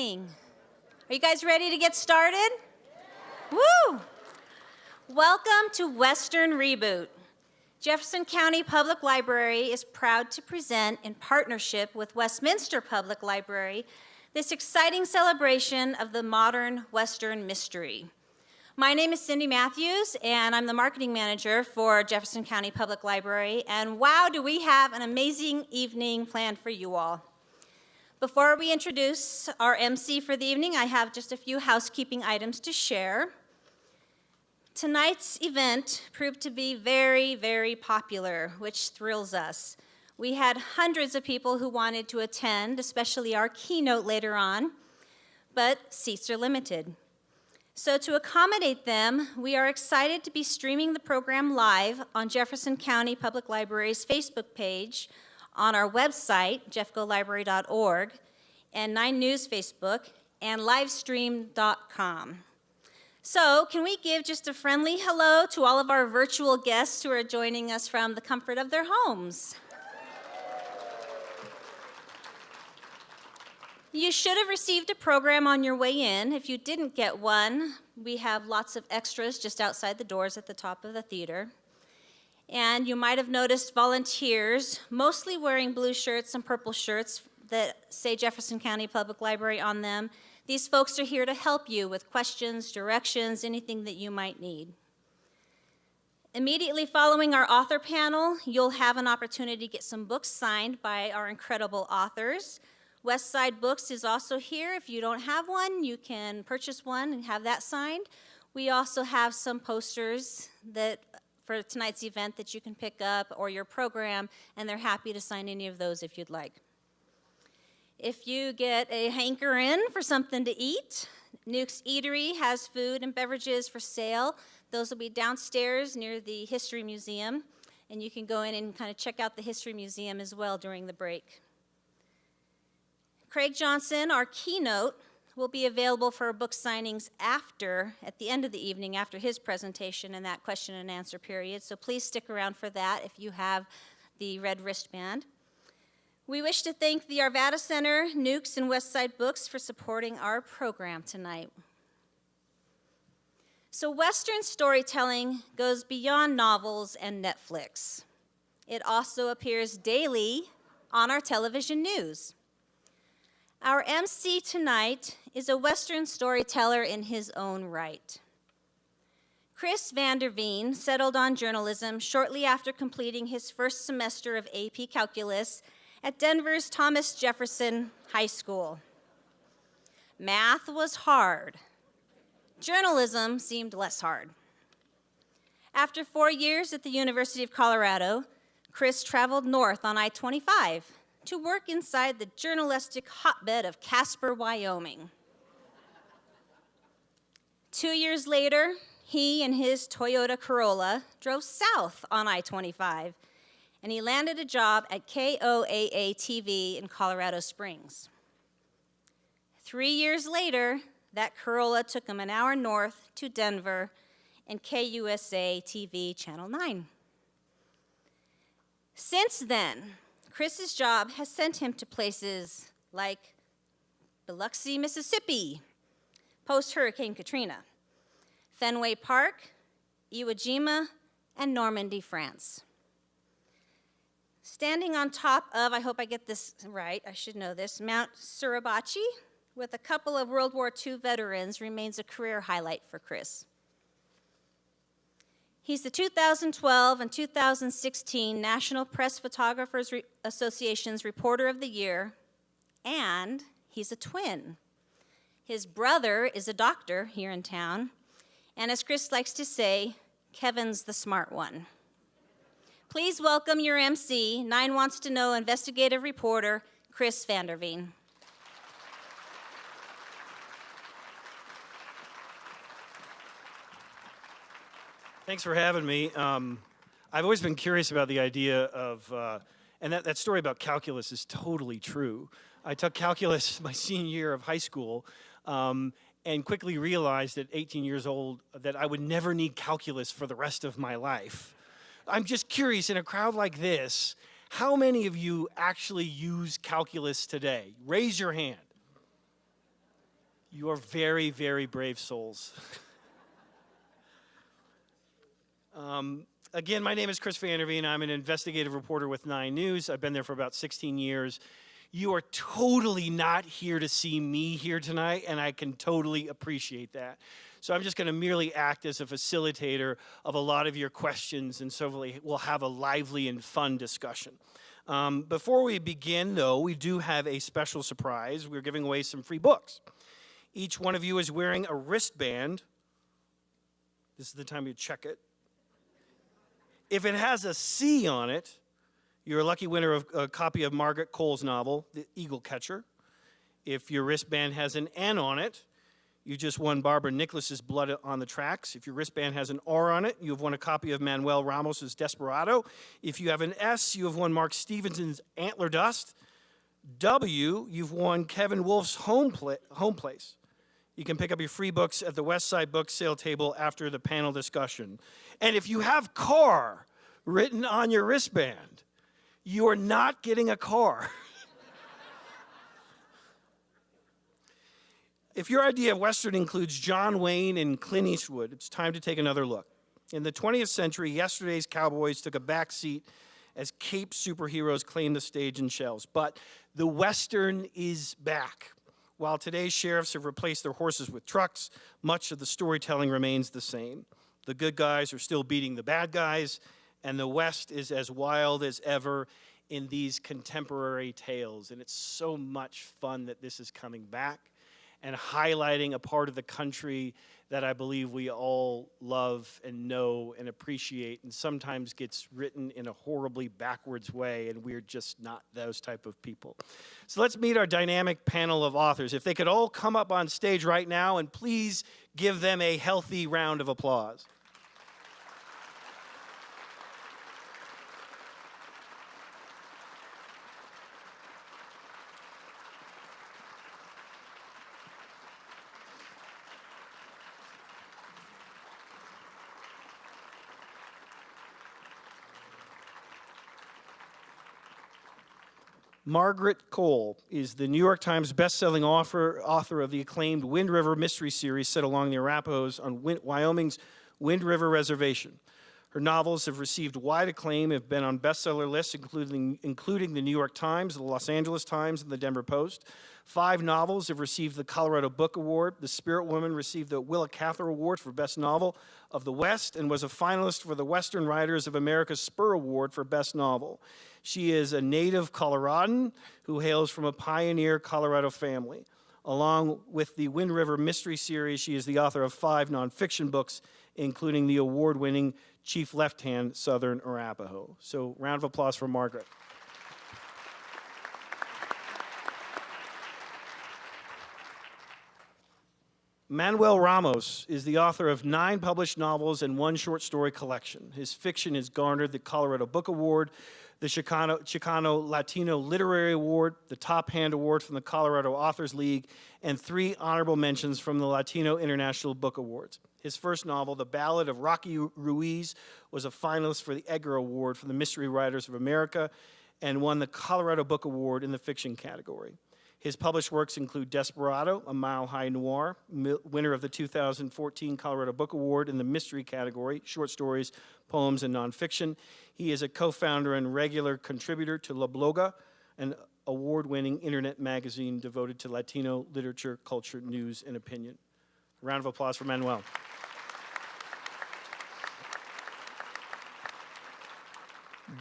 morning. Are you guys ready to get started? Woo! Welcome to Western Reboot. Jefferson County Public Library is proud to present, in partnership with Westminster Public Library, this exciting celebration of the modern Western mystery. My name is Cindy Matthews, and I'm the marketing manager for Jefferson County Public Library, and wow, do we have an amazing evening planned for you all. Before we introduce our MC for the evening, I have just a few housekeeping items to share. Tonight's event proved to be very, very popular, which thrills us. We had hundreds of people who wanted to attend, especially our keynote later on, but seats are limited. So to accommodate them, we are excited to be streaming the program live on Jefferson County Public Library's Facebook page, on our website, jeffcolibrary.org, and 9 News Facebook, and livestream.com. So, can we give just a friendly hello to all of our virtual guests who are joining us from the comfort of their homes? You should have received a program on your way in. If you didn't get one, we have lots of extras just outside the doors at the top of the theater. And you might have noticed volunteers, mostly wearing blue shirts and purple shirts that say Jefferson County Public Library on them. These folks are here to help you with questions, directions, anything that you might need. Immediately following our author panel, you'll have an opportunity to get some books signed by our incredible authors. Westside Books is also here. If you don't have one, you can purchase one and have that signed. We also have some posters that for tonight's event that you can pick up, or your program, and they're happy to sign any of those if you'd like. If you get a hankering for something to eat, Nuke's Eatery has food and beverages for sale. Those will be downstairs near the History Museum, and you can go in and kind of check out the History Museum as well during the break. Craig Johnson, our keynote, will be available for book signings at the end of the evening, after his presentation and that question and answer period. So please stick around for that if you have the red wristband. We wish to thank the Arvada Center, Nukes, and Westside Books for supporting our program tonight. So Western storytelling goes beyond novels and Netflix. It also appears daily on our television news. Our MC tonight is a Western storyteller in his own right. Chris Vanderveen settled on journalism shortly after completing his first semester of AP Calculus at Denver's Thomas Jefferson High School. Math was hard. Journalism seemed less hard. After 4 years at the University of Colorado, Chris traveled north on I-25 to work inside the journalistic hotbed of Casper, Wyoming. 2 years later, he and his Toyota Corolla drove south on I-25, and he landed a job at KOAA-TV in Colorado Springs. 3 years later, that Corolla took him an hour north to Denver and KUSA-TV Channel 9. Since then, Chris's job has sent him to places like Biloxi, Mississippi, post-Hurricane Katrina, Fenway Park, Iwo Jima, and Normandy, France. Standing on top of, I hope I get this right, I should know this, Mount Suribachi, with a couple of World War II veterans, remains a career highlight for Chris. He's the 2012 and 2016 National Press Photographers Association's Reporter of the Year, and he's a twin. His brother is a doctor here in town, and as Chris likes to say, Kevin's the smart one. Please welcome your MC, 9 Wants to Know investigative reporter, Chris Vanderveen. Thanks for having me. I've always been curious about the idea of, and that story about calculus is totally true. I took calculus my senior year of high school and quickly realized at 18 years old that I would never need calculus for the rest of my life. I'm just curious, in a crowd like this, how many of you actually use calculus today? Raise your hand. You are very, very brave souls. Again, my name is Chris Vanderveen. I'm an investigative reporter with 9 News. I've been there for about 16 years. You are totally not here to see me here tonight, and I can totally appreciate that. So I'm just going to merely act as a facilitator of a lot of your questions, and so we'll have a lively and fun discussion. Before we begin, though, we do have a special surprise. We're giving away some free books. Each one of you is wearing a wristband. This is the time you check it. If it has a C on it, you're a lucky winner of a copy of Margaret Coel's novel, The Eagle Catcher. If your wristband has an N on it, you just won Barbara Nickless's Blood on the Tracks. If your wristband has an R on it, you've won a copy of Manuel Ramos' Desperado. If you have an S, you have won Mark Stevenson's Antler Dust. W, you've won Kevin Wolf's Home Place. You can pick up your free books at the West Side Book Sale table after the panel discussion. And if you have car written on your wristband, you are not getting a car. If your idea of Western includes John Wayne and Clint Eastwood, it's time to take another look. In the 20th century, yesterday's cowboys took a back seat as Cape superheroes claimed the stage and shelves. But the Western is back. While today's sheriffs have replaced their horses with trucks, much of the storytelling remains the same. The good guys are still beating the bad guys, and the West is as wild as ever in these contemporary tales. And it's so much fun that this is coming back and highlighting a part of the country that I believe we all love and know and appreciate, and sometimes gets written in a horribly backwards way, and we're just not those type of people. So let's meet our dynamic panel of authors. If they could all come up on stage right now, and please give them a healthy round of applause. Margaret Coel is the New York Times bestselling author of the acclaimed Wind River mystery series set along the Arapahoes on Wyoming's Wind River Reservation. Her novels have received wide acclaim, have been on bestseller lists, including the New York Times, the Los Angeles Times, and the Denver Post. 5 novels have received the Colorado Book Award. The Spirit Woman received the Willa Cather Award for Best Novel of the West and was a finalist for the Western Writers of America's Spur Award for Best Novel. She is a native Coloradan who hails from a pioneer Colorado family. Along with the Wind River Mystery Series, she is the author of 5 nonfiction books, including the award-winning Chief Left Hand Southern Arapaho. So, round of applause for Margaret. Manuel Ramos is the author of 9 published novels and 1 short story collection. His fiction has garnered the Colorado Book Award, the Chicano Latino Literary Award, the Top Hand Award from the Colorado Authors League, and 3 honorable mentions from the Latino International Book Awards. His first novel, The Ballad of Rocky Ruiz, was a finalist for the Edgar Award from the Mystery Writers of America and won the Colorado Book Award in the fiction category. His published works include Desperado, a mile-high noir, winner of the 2014 Colorado Book Award in the mystery category, short stories, poems, and nonfiction. He is a co-founder and regular contributor to La Bloga, an award-winning internet magazine devoted to Latino literature, culture, news, and opinion. A round of applause for Manuel.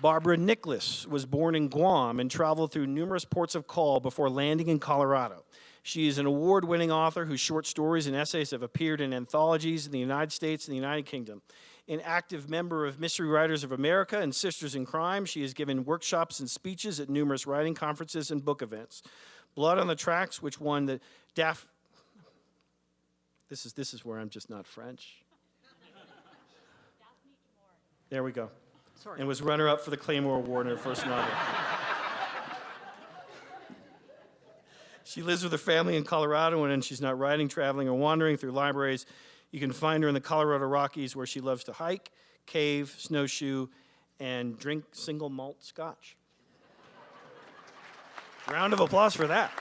Barbara Nickless was born in Guam and traveled through numerous ports of call before landing in Colorado. She is an award-winning author whose short stories and essays have appeared in anthologies in the United States and the United Kingdom. An active member of Mystery Writers of America and Sisters in Crime, she has given workshops and speeches at numerous writing conferences and book events. Blood on the Tracks, which won the This is where I'm just not French. There we go. Sorry. And was runner-up for the Claymore Award in her first novel. She lives with her family in Colorado, and when she's not writing, traveling, or wandering through libraries, you can find her in the Colorado Rockies, where she loves to hike, cave, snowshoe, and drink single malt scotch. Round of applause for that.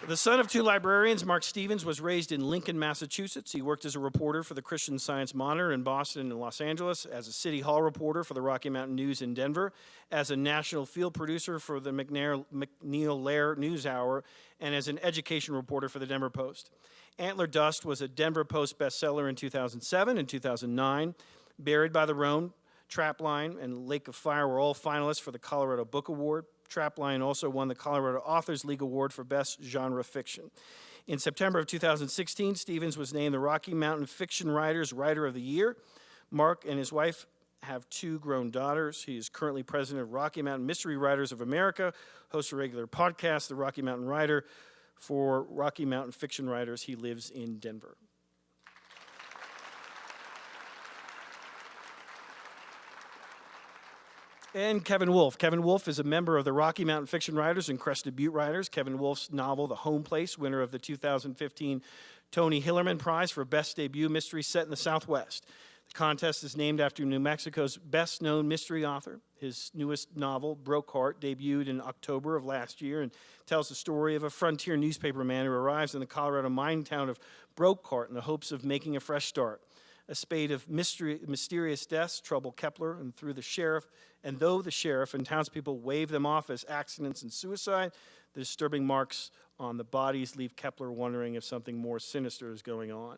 The son of two librarians, Mark Stevens was raised in Lincoln, Massachusetts. He worked as a reporter for the Christian Science Monitor in Boston and Los Angeles, as a City Hall reporter for the Rocky Mountain News in Denver, as a national field producer for the McNeil Lehrer News Hour, and as an education reporter for the Denver Post. Antler Dust was a Denver Post bestseller in 2007 and 2009. Buried by the Rhone, Trapline, and Lake of Fire were all finalists for the Colorado Book Award. Trapline also won the Colorado Authors League Award for Best Genre Fiction. In September of 2016, Stevens was named the Rocky Mountain Fiction Writers Writer of the Year. Mark and his wife have two grown daughters. He is currently president of Rocky Mountain Mystery Writers of America, hosts a regular podcast, The Rocky Mountain Writer. For Rocky Mountain Fiction Writers, he lives in Denver. And Kevin Wolfe. Kevin Wolfe is a member of the Rocky Mountain Fiction Writers and Crested Butte Writers. Kevin Wolfe's novel, The Home Place, winner of the 2015 Tony Hillerman Prize for Best Debut Mystery Set in the Southwest. The contest is named after New Mexico's best-known mystery author. His newest novel, Brocart, debuted in October of last year and tells the story of a frontier newspaper man who arrives in the Colorado mining town of Brocart in the hopes of making a fresh start. A spate of mysterious deaths trouble Kepler, and though the sheriff and townspeople wave them off as accidents and suicide, the disturbing marks on the bodies leave Kepler wondering if something more sinister is going on.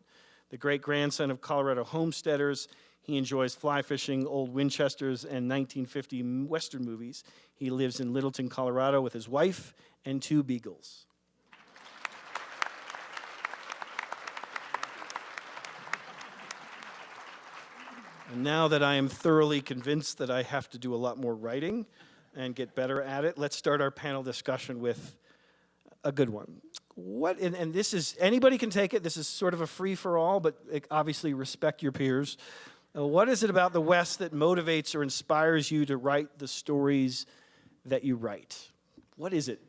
The great-grandson of Colorado homesteaders, he enjoys fly fishing, old Winchesters, and 1950 Western movies. He lives in Littleton, Colorado with his wife and two beagles. And now that I am thoroughly convinced that I have to do a lot more writing and get better at it, let's start our panel discussion with a good one. And this is, anybody can take it. This is sort of a free-for-all, but obviously respect your peers. What is it about the West that motivates or inspires you to write the stories that you write? What is it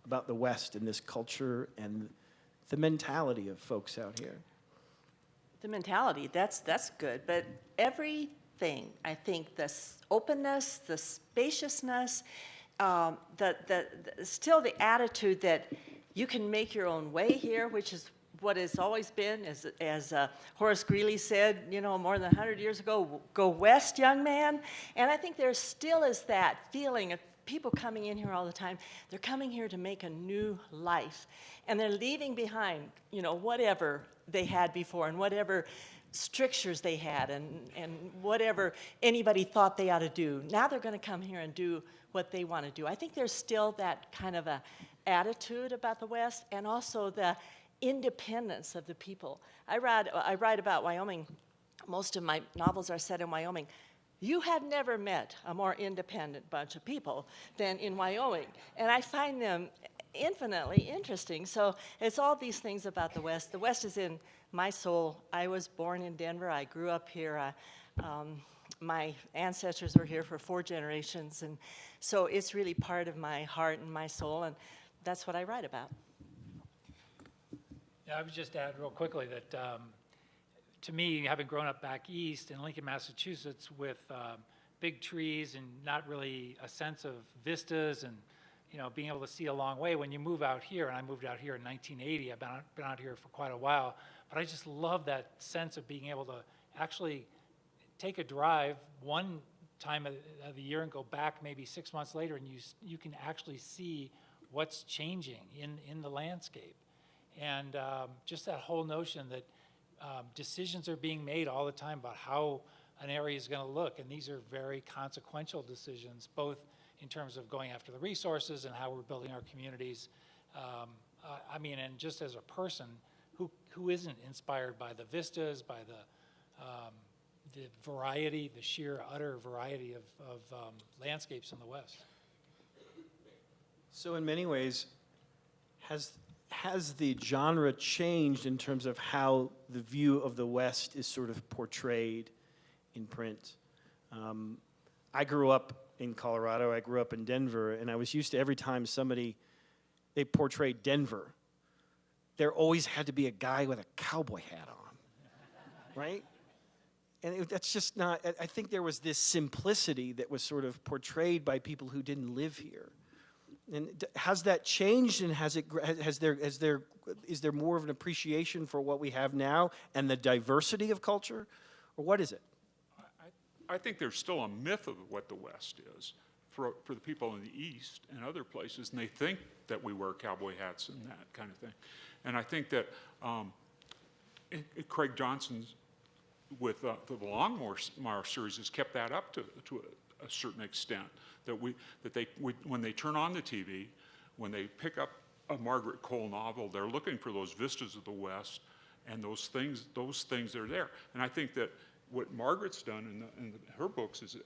about the West and this culture and the mentality of folks out here? The mentality, that's good, but everything, I think, the openness, the spaciousness, still the attitude that you can make your own way here, which is what has always been, as Horace Greeley said, more than 100 years ago, go west, young man. And I think there still is that feeling of people coming in here all the time. They're coming here to make a new life, and they're leaving behind, whatever they had before and whatever strictures they had and whatever anybody thought they ought to do. Now they're going to come here and do what they want to do. I think there's still that kind of a attitude about the West, and also the independence of the people. I write about Wyoming. Most of my novels are set in Wyoming. You have never met a more independent bunch of people than in Wyoming, and I find them infinitely interesting. So it's all these things about the West. The West is in my soul. I was born in Denver. I grew up here. My ancestors were here for 4 generations, and so it's really part of my heart and my soul, and that's what I write about. Yeah, I would just add real quickly that to me, having grown up back east in Lincoln, Massachusetts, with big trees and not really a sense of vistas and being able to see a long way, when you move out here, and I moved out here in 1980, I've been out here for quite a while, but I just love that sense of being able to actually take a drive one time of the year and go back maybe 6 months later, and you can actually see what's changing in the landscape. And just that whole notion that decisions are being made all the time about how an area is going to look, and these are very consequential decisions, both in terms of going after the resources and how we're building our communities. And just as a person, who isn't inspired by the vistas, by the variety, the sheer utter variety of landscapes in the West? So in many ways, has the genre changed in terms of how the view of the West is sort of portrayed in print? I grew up in Colorado, I grew up in Denver, and I was used to every time they portrayed Denver, there always had to be a guy with a cowboy hat on, right? And that's just not, I think there was this simplicity that was sort of portrayed by people who didn't live here. And has that changed, and is there more of an appreciation for what we have now and the diversity of culture, or what is it? I think there's still a myth of what the West is for the people in the East and other places, and they think that we wear cowboy hats and that kind of thing. And I think that Craig Johnson's with the Longmire series has kept that up to a certain extent. When they turn on the TV, when they pick up a Margaret Coel novel, they're looking for those vistas of the West, and those things are there. And I think that what Margaret's done in her books is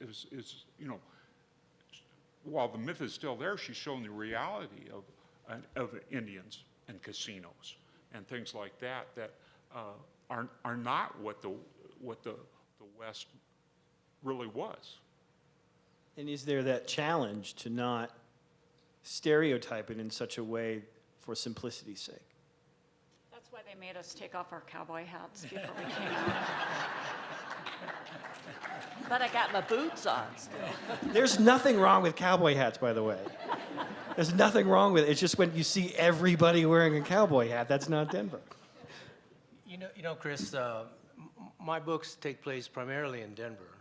while the myth is still there, she's shown the reality of Indians and casinos and things like that are not what the West really was. And is there that challenge to not stereotype it in such a way for simplicity's sake? That's why they made us take off our cowboy hats before we came out. But I got my boots on still. There's nothing wrong with cowboy hats, by the way. There's nothing wrong with it. It's just when you see everybody wearing a cowboy hat, that's not Denver. You know, Chris, my books take place primarily in Denver,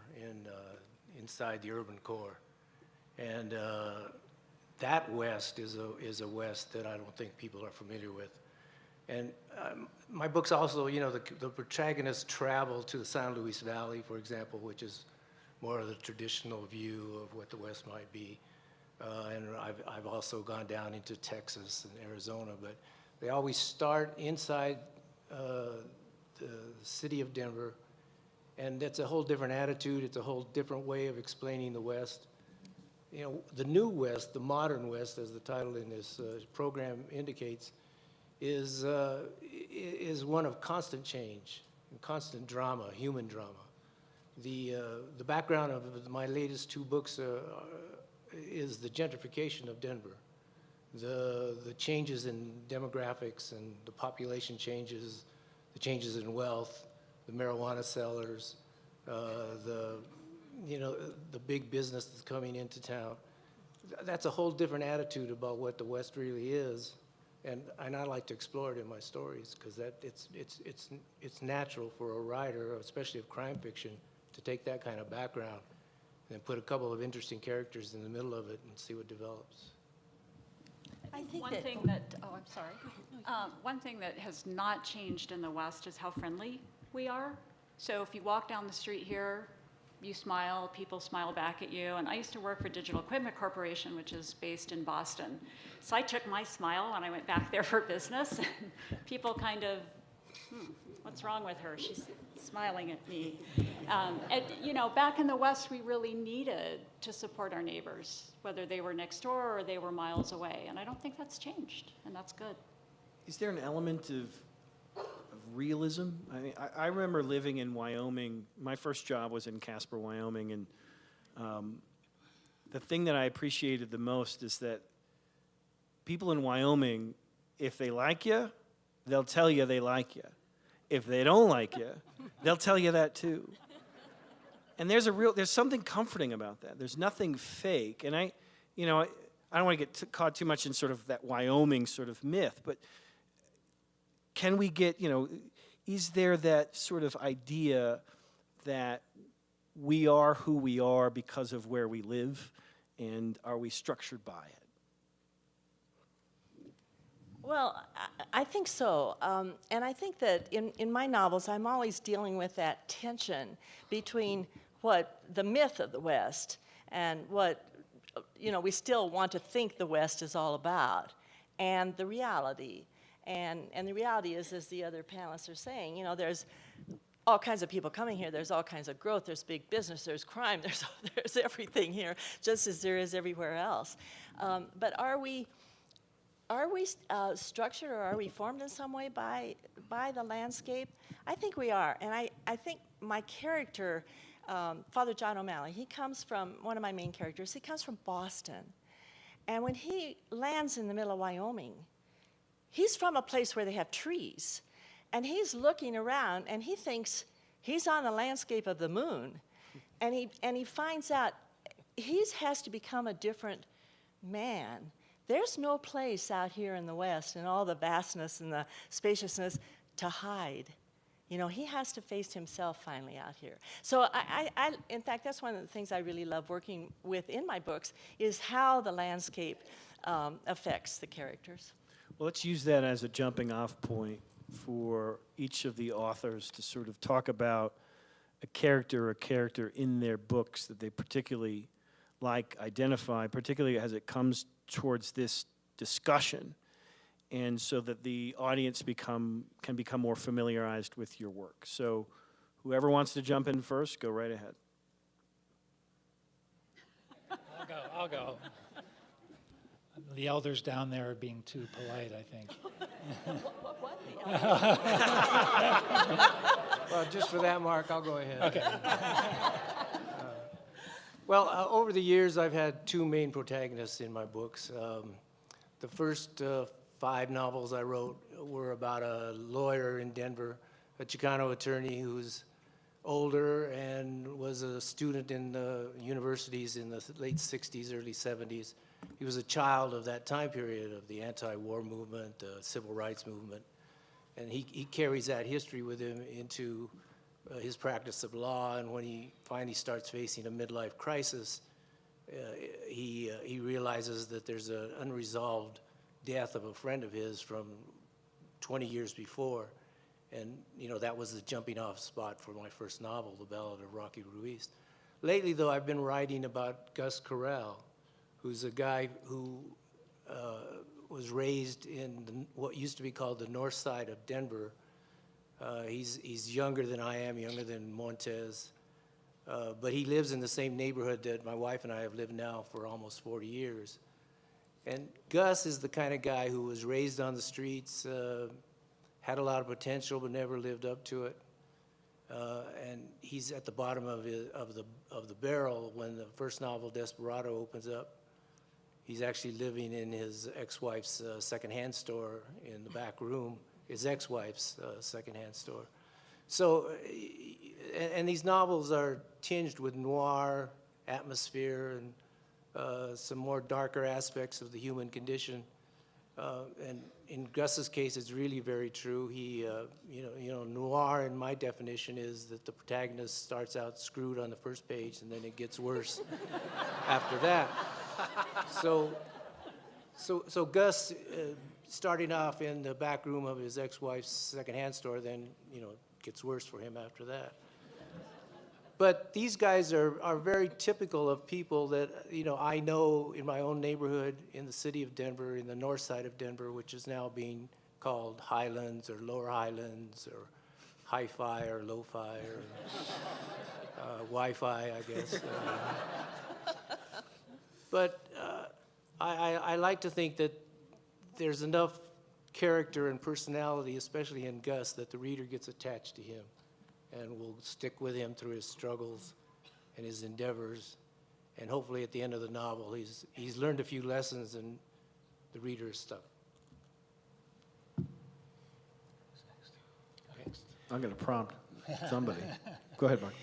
inside the urban core, and that West is a West that I don't think people are familiar with. And my books also, the protagonists travel to the San Luis Valley, for example, which is more of the traditional view of what the West might be. And I've also gone down into Texas and Arizona, but they always start inside the city of Denver, and that's a whole different attitude. It's a whole different way of explaining the West. The new West, the modern West, as the title in this program indicates, is one of constant change and constant drama, human drama. The background of my latest two books is the gentrification of Denver, the changes in demographics and the population changes, the changes in wealth, the marijuana sellers, the big business that's coming into town. That's a whole different attitude about what the West really is, and I like to explore it in my stories because it's natural for a writer, especially of crime fiction, to take that kind of background and put a couple of interesting characters in the middle of it and see what develops. One thing that has not changed in the West is how friendly we are. So if you walk down the street here, you smile, people smile back at you. And I used to work for Digital Equipment Corporation, which is based in Boston. So I took my smile when I went back there for business. And people kind of, what's wrong with her? She's smiling at me. Back in the West, we really needed to support our neighbors, whether they were next door or they were miles away. And I don't think that's changed, and that's good. Is there an element of realism? I mean, I remember living in Wyoming. My first job was in Casper, Wyoming, and the thing that I appreciated the most is that people in Wyoming, if they like you, they'll tell you they like you. If they don't like you, they'll tell you that too. And there's something comforting about that. There's nothing fake. And I don't want to get caught too much in sort of that Wyoming sort of myth, but can we get, is there that sort of idea that we are who we are because of where we live, and are we structured by it? Well, I think so. And I think that in my novels, I'm always dealing with that tension between what the myth of the West and what, we still want to think the West is all about, and the reality. And the reality is, as the other panelists are saying, there's all kinds of people coming here. There's all kinds of growth. There's big business. There's crime. There's everything here, just as there is everywhere else. But are we structured, or are we formed in some way by the landscape? I think we are. And I think my character, Father John O'Malley, he comes from, one of my main characters, he comes from Boston. And when he lands in the middle of Wyoming, he's from a place where they have trees. And he's looking around, and he thinks he's on the landscape of the moon. And he finds out he has to become a different man there's no place out here in the West, in all the vastness and the spaciousness, to hide. You know, he has to face himself finally out here. So in fact, that's one of the things I really love working with in my books, is how the landscape affects the characters. Well, let's use that as a jumping off point for each of the authors to sort of talk about a character in their books that they particularly like, identify, particularly as it comes towards this discussion, and so that the audience can become more familiarized with your work. So whoever wants to jump in first, go right ahead. I'll go. The elders down there are being too polite, I think. Well, just for that, Mark, I'll go ahead. Okay. Well, over the years, I've had two main protagonists in my books. The first 5 novels I wrote were about a lawyer in Denver, a Chicano attorney who's older and was a student in the universities in the late 60s, early 70s. He was a child of that time period of the anti-war movement, the civil rights movement. And he carries that history with him into his practice of law. And when he finally starts facing a midlife crisis, he realizes that there's an unresolved death of a friend of his from 20 years before. And, you know, that was the jumping off spot for my first novel, The Ballad of Rocky Ruiz. Lately, though, I've been writing about Gus Coel, who's a guy who was raised in what used to be called the north side of Denver. He's younger than I am, younger than Montez. But he lives in the same neighborhood that my wife and I have lived now for almost 40 years. And Gus is the kind of guy who was raised on the streets, had a lot of potential but never lived up to it. And he's at the bottom of the barrel when the first novel, Desperado, opens up. He's actually living in his ex-wife's secondhand store in the back room, his ex-wife's secondhand store. So, and these novels are tinged with noir atmosphere and some more darker aspects of the human condition. And in Gus's case, it's really very true. He, noir in my definition is that the protagonist starts out screwed on the first page and then it gets worse after that. So Gus, starting off in the back room of his ex-wife's secondhand store, then, gets worse for him after that. But these guys are very typical of people that, I know in my own neighborhood in the city of Denver, in the north side of Denver, which is now being called Highlands or Lower Highlands or Hi-Fi or Lo-Fi or Wi-Fi, I guess. But I like to think that there's enough character and personality, especially in Gus, that the reader gets attached to him and will stick with him through his struggles and his endeavors. And hopefully at the end of the novel, he's learned a few lessons and the reader is stuck. I'm going to prompt somebody. Go ahead, Mark.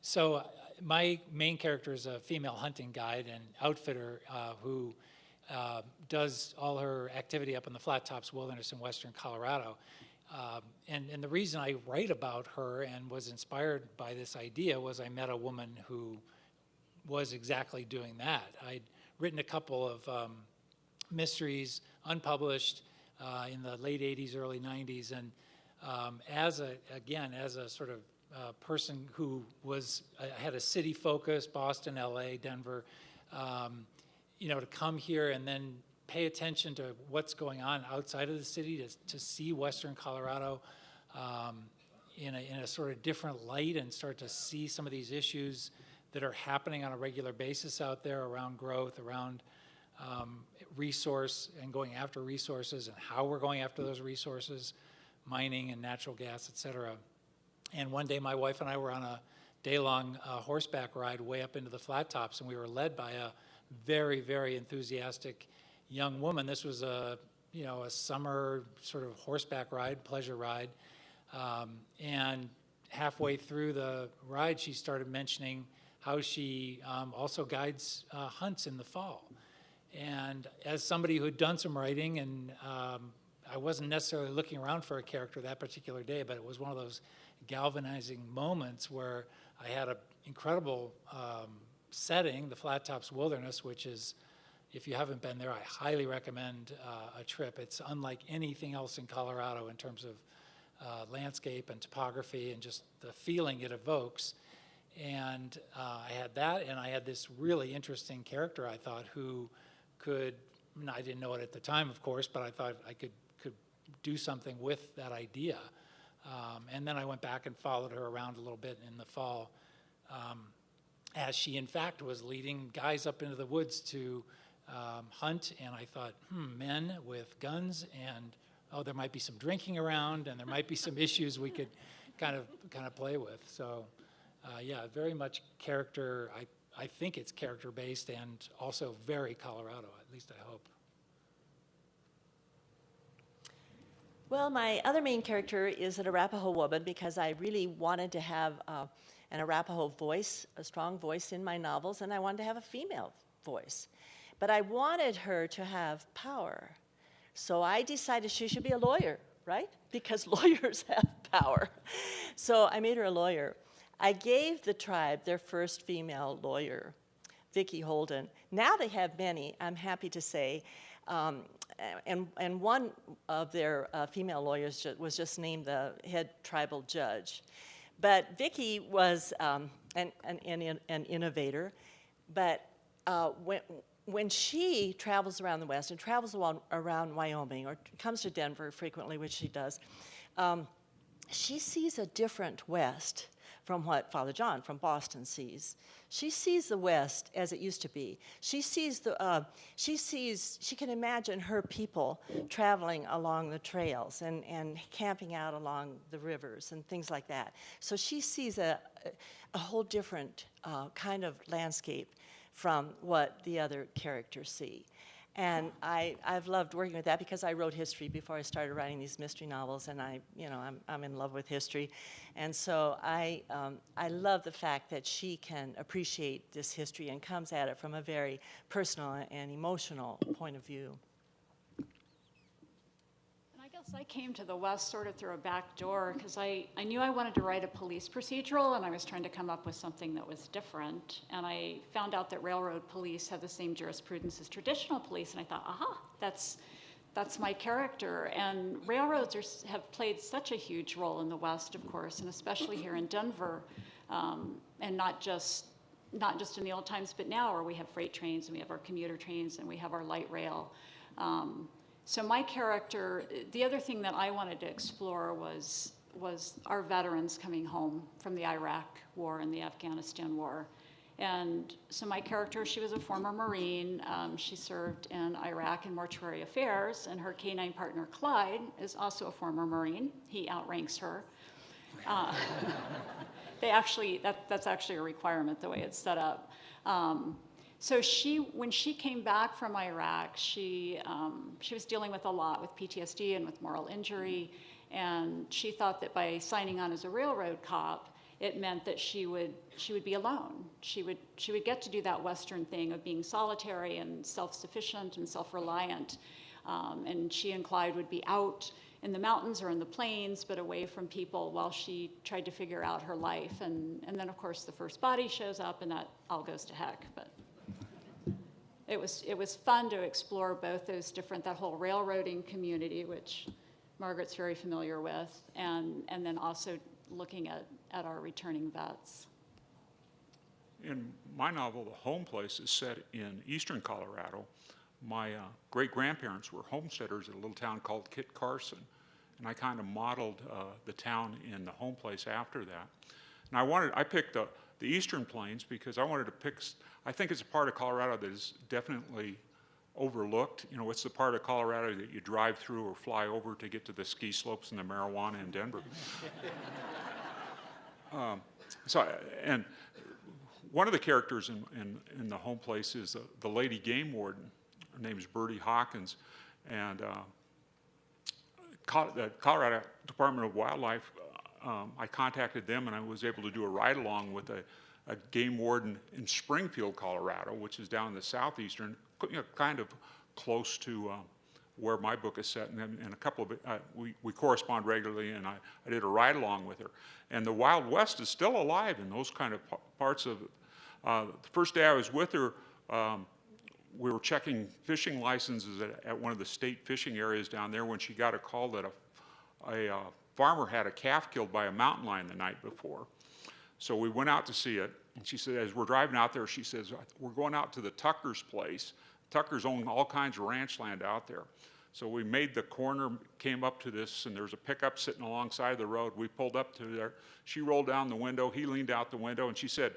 So my main character is a female hunting guide and outfitter who does all her activity up in the Flat Tops Wilderness in western Colorado. And the reason I write about her and was inspired by this idea was I met a woman who was exactly doing that. I'd written a couple of mysteries, unpublished, in the late 80s, early 90s, and as a sort of person who had a city focus, Boston, LA, Denver, to come here and then pay attention to what's going on outside of the city, to see western Colorado in a sort of different light and start to see some of these issues that are happening on a regular basis out there around growth, around resource and going after resources and how we're going after those resources, mining and natural gas, et cetera. And one day my wife and I were on a day-long horseback ride way up into the Flat Tops, and we were led by a very, very enthusiastic young woman. This was a summer sort of horseback ride, pleasure ride. And halfway through the ride, she started mentioning how she also guides hunts in the fall. And as somebody who had done some writing, and I wasn't necessarily looking around for a character that particular day, but it was one of those galvanizing moments where I had an incredible setting, the Flat Tops Wilderness, which is, if you haven't been there, I highly recommend a trip. It's unlike anything else in Colorado in terms of landscape and topography and just the feeling it evokes. And I had that, and I had this really interesting character, I thought, who could, I didn't know it at the time, of course, but I thought I could do something with that idea. And then I went back and followed her around a little bit in the fall, as she, in fact, was leading guys up into the woods to hunt. And I thought, men with guns, and there might be some drinking around, and there might be some issues we could kind of play with. So, yeah, very much character. I think it's character-based and also very Colorado, at least I hope. Well, my other main character is an Arapaho woman because I really wanted to have an Arapaho voice, a strong voice in my novels, and I wanted to have a female voice. But I wanted her to have power. So I decided she should be a lawyer, right? Because lawyers have power. So I made her a lawyer. I gave the tribe their first female lawyer, Vicki Holden. Now they have many, I'm happy to say. And one of their female lawyers was just named the head tribal judge. But Vicki was an innovator. But when she travels around the West and travels around Wyoming or comes to Denver frequently, which she does, she sees a different West from what Father John from Boston sees. She sees the West as it used to be. She can imagine her people traveling along the trails and camping out along the rivers and things like that. So she sees a whole different kind of landscape from what the other characters see. And I've loved working with that because I wrote history before I started writing these mystery novels, and I'm in love with history. And so I love the fact that she can appreciate this history and comes at it from a very personal and emotional point of view. And I guess I came to the West sort of through a back door because I knew I wanted to write a police procedural, and I was trying to come up with something that was different. And I found out that railroad police have the same jurisprudence as traditional police, and I thought, aha, that's my character. And railroads have played such a huge role in the West, of course, and especially here in Denver, and not just in the old times, but now where we have freight trains and we have our commuter trains and we have our light rail. So my character, the other thing that I wanted to explore was our veterans coming home from the Iraq War and the Afghanistan War. And so my character, she was a former Marine. She served in Iraq in mortuary affairs, and her canine partner, Clyde, is also a former Marine. He outranks her. That's actually a requirement, the way it's set up. So when she came back from Iraq, she was dealing with a lot with PTSD and with moral injury, and she thought that by signing on as a railroad cop, it meant that she would be alone. She would get to do that Western thing of being solitary and self-sufficient and self-reliant, and she and Clyde would be out in the mountains or in the plains, but away from people while she tried to figure out her life. And then, of course, the first body shows up, and that all goes to heck. But it was fun to explore both those that whole railroading community, which Margaret's very familiar with, and then also looking at our returning vets. In my novel, The Home Place is set in eastern Colorado. My great-grandparents were homesteaders at a little town called Kit Carson, and I kind of modeled the town in The Home Place after that. And I picked the Eastern Plains because I wanted to pick, I think it's a part of Colorado that is definitely overlooked. You know, it's the part of Colorado that you drive through or fly over to get to the ski slopes and the marijuana in Denver. And one of the characters in The Home Place is the lady game warden. Her name's Bertie Hawkins, and the Colorado Department of Wildlife, I contacted them, and I was able to do a ride-along with a game warden in Springfield, Colorado, which is down in the southeastern kind of close to where my book is set, and a couple of we correspond regularly, and I did a ride along with her. And the Wild West is still alive in those kind of parts of it. The first day I was with her, we were checking fishing licenses at one of the state fishing areas down there when she got a call that a farmer had a calf killed by a mountain lion the night before. So we went out to see it, and she said, as we're driving out there, she says, we're going out to the Tucker's place. Tucker's own all kinds of ranch land out there. So we made the corner, came up to this, and there's a pickup sitting alongside the road. We pulled up to there. She rolled down the window. He leaned out the window, and she said,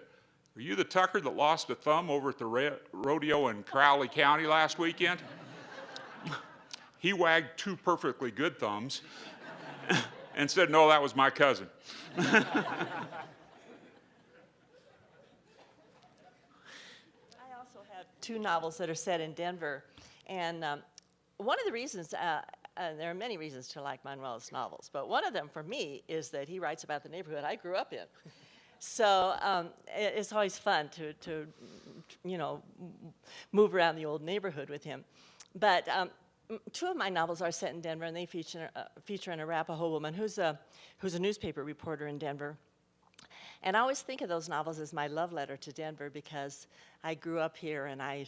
"Are you the Tucker that lost a thumb over at the rodeo in Crowley County last weekend?" He wagged two perfectly good thumbs and said, "No, that was my cousin." I also have two novels that are set in Denver, and one of the reasons, there are many reasons to like Manuel's novels, but one of them for me is that he writes about the neighborhood I grew up in. So it's always fun to move around the old neighborhood with him. But two of my novels are set in Denver, and they feature an Arapaho woman who's a newspaper reporter in Denver. And I always think of those novels as my love letter to Denver because I grew up here, and I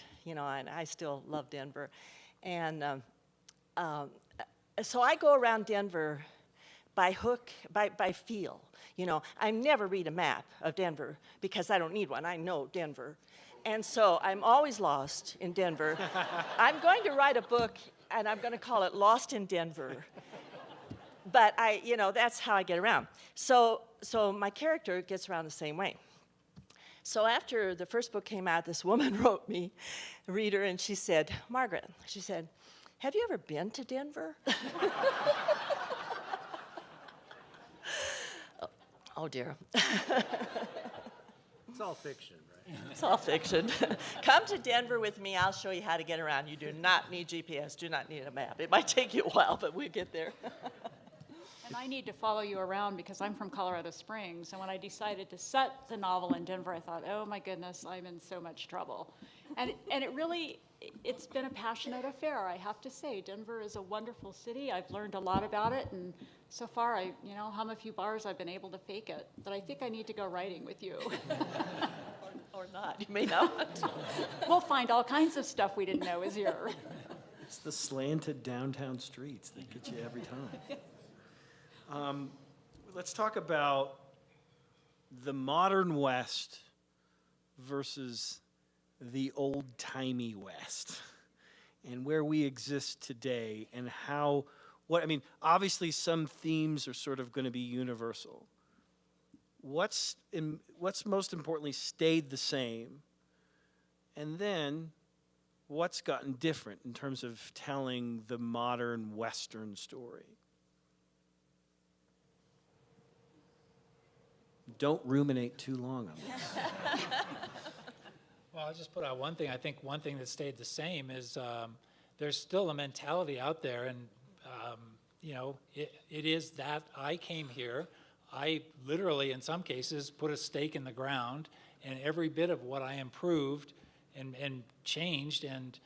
still love Denver. And so I go around Denver by hook, by feel. I never read a map of Denver because I don't need one. I know Denver. And so I'm always lost in Denver. I'm going to write a book, and I'm going to call it Lost in Denver. But that's how I get around. So my character gets around the same way. So after the first book came out, this woman wrote me, a reader, and she said, "Margaret," she said, "have you ever been to Denver?" Oh dear. It's all fiction, right? It's all fiction. Come to Denver with me. I'll show you how to get around. You do not need GPS, do not need a map. It might take you a while, but we'll get there. And I need to follow you around because I'm from Colorado Springs. And when I decided to set the novel in Denver, I thought, oh my goodness, I'm in so much trouble. And it really, it's been a passionate affair, I have to say. Denver is a wonderful city. I've learned a lot about it. And so far, I hum a few bars, I've been able to fake it. But I think I need to go writing with you. Or not. You may not. We'll find all kinds of stuff we didn't know is here. It's the slanted downtown streets that get you every time. Let's talk about the modern West versus the old-timey West and where we exist today and how, obviously some themes are sort of going to be universal. What's most importantly stayed the same, and then what's gotten different in terms of telling the modern Western story? Don't ruminate too long on this. Well, I'll just put out one thing. I think one thing that stayed the same is there's still a mentality out there, and it is that I came here. I literally, in some cases, put a stake in the ground, and every bit of what I improved and changed and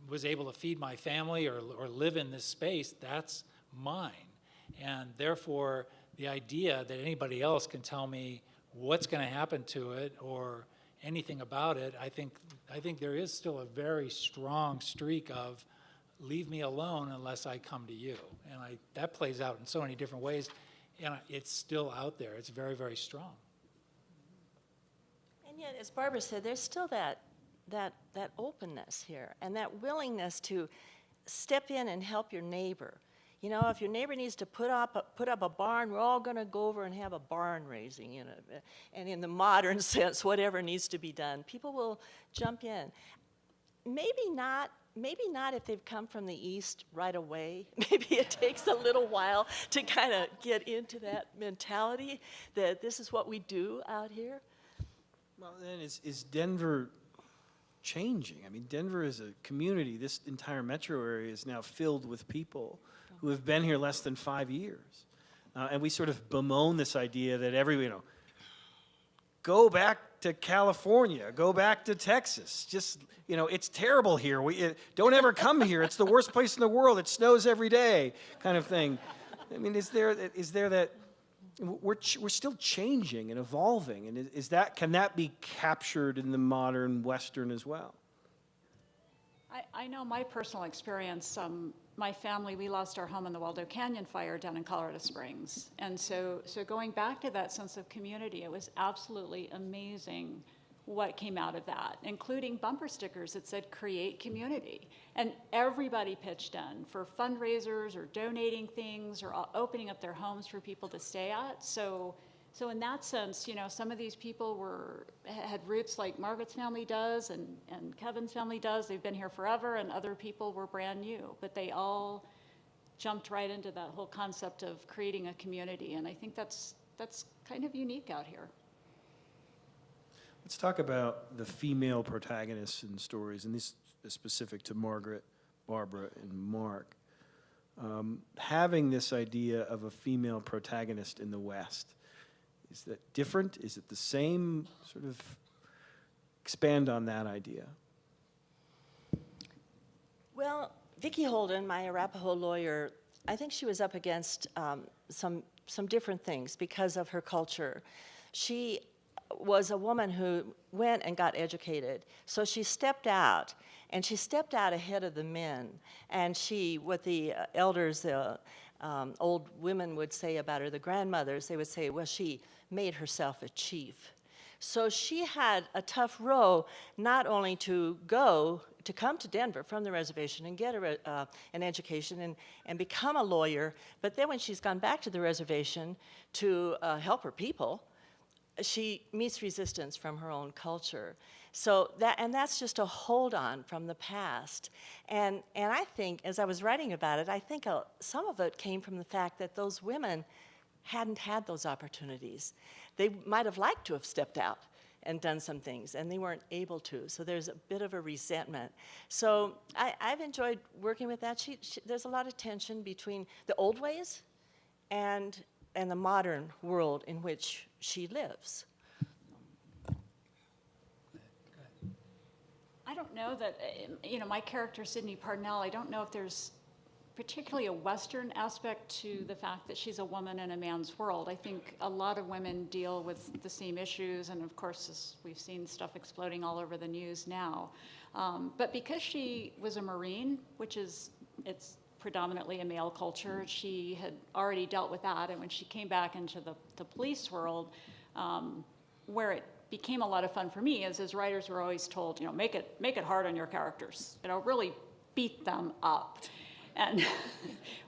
was able to feed my family or live in this space, that's mine. And therefore, the idea that anybody else can tell me what's going to happen to it or anything about it, I think there is still a very strong streak of leave me alone unless I come to you. And that plays out in so many different ways, and it's still out there. It's very, very strong. And yet, as Barbara said, there's still that openness here and that willingness to step in and help your neighbor. If your neighbor needs to put up a barn, we're all going to go over and have a barn raising, and in the modern sense, whatever needs to be done, people will jump in. Maybe not if they've come from the East right away. Maybe it takes a little while to kind of get into that mentality that this is what we do out here. Well, then is Denver changing? Denver is a community. This entire metro area is now filled with people who have been here less than 5 years. And we sort of bemoan this idea that go back to California, go back to Texas. Just, it's terrible here. Don't ever come here. It's the worst place in the world. It snows every day, kind of thing. I mean, is there that we're still changing and evolving, and can that be captured in the modern Western as well? I know my personal experience, my family, we lost our home in the Waldo Canyon fire down in Colorado Springs. And so going back to that sense of community, it was absolutely amazing what came out of that, including bumper stickers that said create community. And everybody pitched in for fundraisers or donating things or opening up their homes for people to stay at. So in that sense, some of these people had roots like Margaret's family does and Kevin's family does. They've been here forever, and other people were brand new. But they all jumped right into that whole concept of creating a community, and I think that's kind of unique out here. Let's talk about the female protagonists in stories, and this is specific to Margaret, Barbara, and Mark. Having this idea of a female protagonist in the West, is that different? Is it the same? Sort of expand on that idea. Well, Vicki Holden, my Arapaho lawyer, I think she was up against some different things because of her culture. She was a woman who went and got educated. So she stepped out, and she stepped out ahead of the men. And what the elders, old women would say about her, the grandmothers, they would say, well, she made herself a chief. So she had a tough row, not only to come to Denver from the reservation and get an education and become a lawyer, but then when she's gone back to the reservation to help her people, she meets resistance from her own culture. So that's just a hold on from the past. And I think, as I was writing about it, I think some of it came from the fact that those women hadn't had those opportunities. They might have liked to have stepped out and done some things, and they weren't able to. So there's a bit of a resentment. So I've enjoyed working with that. There's a lot of tension between the old ways and the modern world in which she lives. I don't know that, my character, Sydney Parnell, I don't know if there's particularly a Western aspect to the fact that she's a woman in a man's world. I think a lot of women deal with the same issues, and of course, as we've seen stuff exploding all over the news now. But because she was a Marine, it's predominantly a male culture, she had already dealt with that, and when she came back into the police world, where it became a lot of fun for me is, as writers were always told, make it hard on your characters, really beat them up. And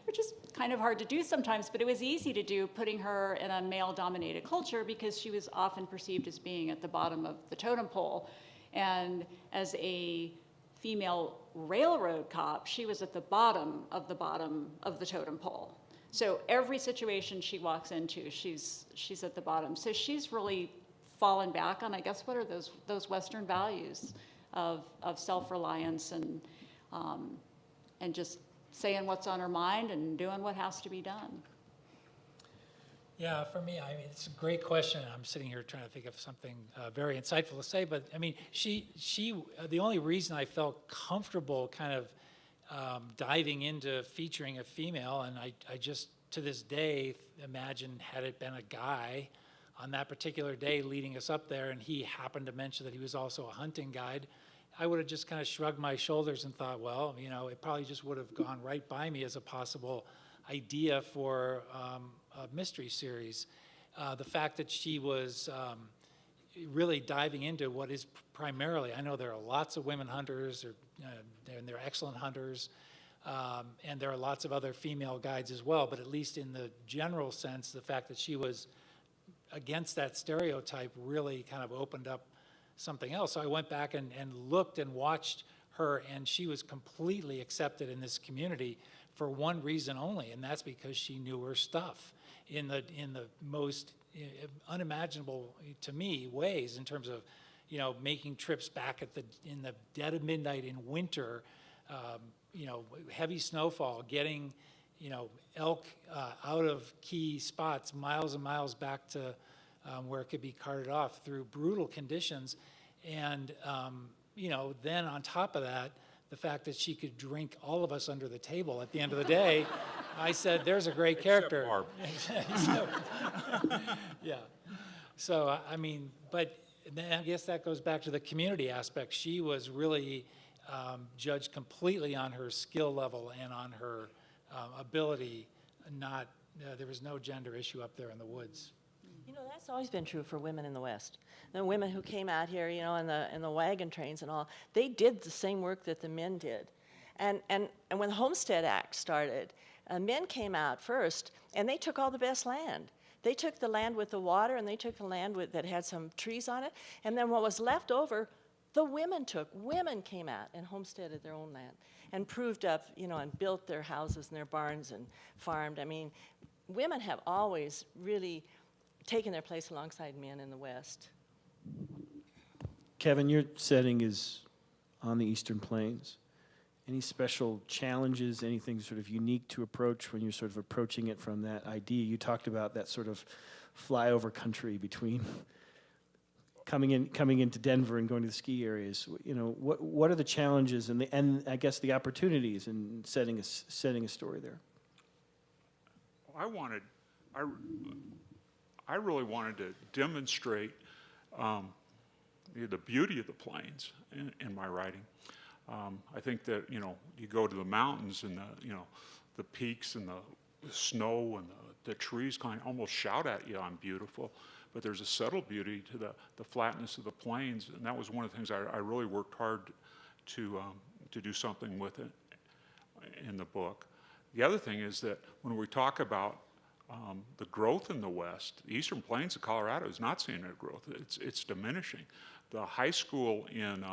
which is kind of hard to do sometimes, but it was easy to do, putting her in a male-dominated culture because she was often perceived as being at the bottom of the totem pole. And as a female railroad cop, she was at the bottom of the totem pole. So every situation she walks into, she's at the bottom. So she's really fallen back on, I guess, what are those Western values of self-reliance and just saying what's on her mind and doing what has to be done. Yeah, for me, it's a great question. I'm sitting here trying to think of something very insightful to say, but she the only reason I felt comfortable kind of diving into featuring a female, and I just, to this day, imagine had it been a guy on that particular day leading us up there, and he happened to mention that he was also a hunting guide, I would have just kind of shrugged my shoulders and thought, well, it probably just would have gone right by me as a possible idea for a mystery series. The fact that she was really diving into what is primarily, I know there are lots of women hunters, and they're excellent hunters, and there are lots of other female guides as well, but at least in the general sense, the fact that she was against that stereotype really kind of opened up something else. So I went back and looked and watched her, and she was completely accepted in this community for one reason only, and that's because she knew her stuff in the most unimaginable to me ways, in terms of making trips back in the dead of midnight in winter, heavy snowfall, getting elk out of key spots miles and miles back to where it could be carted off through brutal conditions. And, then on top of that, the fact that she could drink all of us under the table at the end of the day, I said, there's a great character. Barb. Yeah. So, but then I guess that goes back to the community aspect. She was really judged completely on her skill level and on her ability. There was no gender issue up there in the woods. That's always been true for women in the West. The women who came out here, in the wagon trains and all, they did the same work that the men did. And when the Homestead Act started, men came out first, and they took all the best land. They took the land with the water, and they took the land that had some trees on it, and then what was left over, the women took. Women came out and homesteaded their own land and proved up, and built their houses and their barns and farmed. Women have always really taken their place alongside men in the West. Kevin, your setting is on the Eastern Plains. Any special challenges, anything sort of unique to approach when you're sort of approaching it from that idea? You talked about that sort of flyover country between coming into Denver and going to the ski areas. What are the challenges and I guess the opportunities in setting a story there? I really wanted to demonstrate the beauty of the plains in my writing. I think that you go to the mountains and the peaks and the snow and the trees kind of almost shout at you, "I'm beautiful," but there's a subtle beauty to the flatness of the plains, and that was one of the things I really worked hard to do something with it in the book. The other thing is that when we talk about the growth in the West, the Eastern Plains of Colorado is not seeing that growth. It's diminishing. The high school in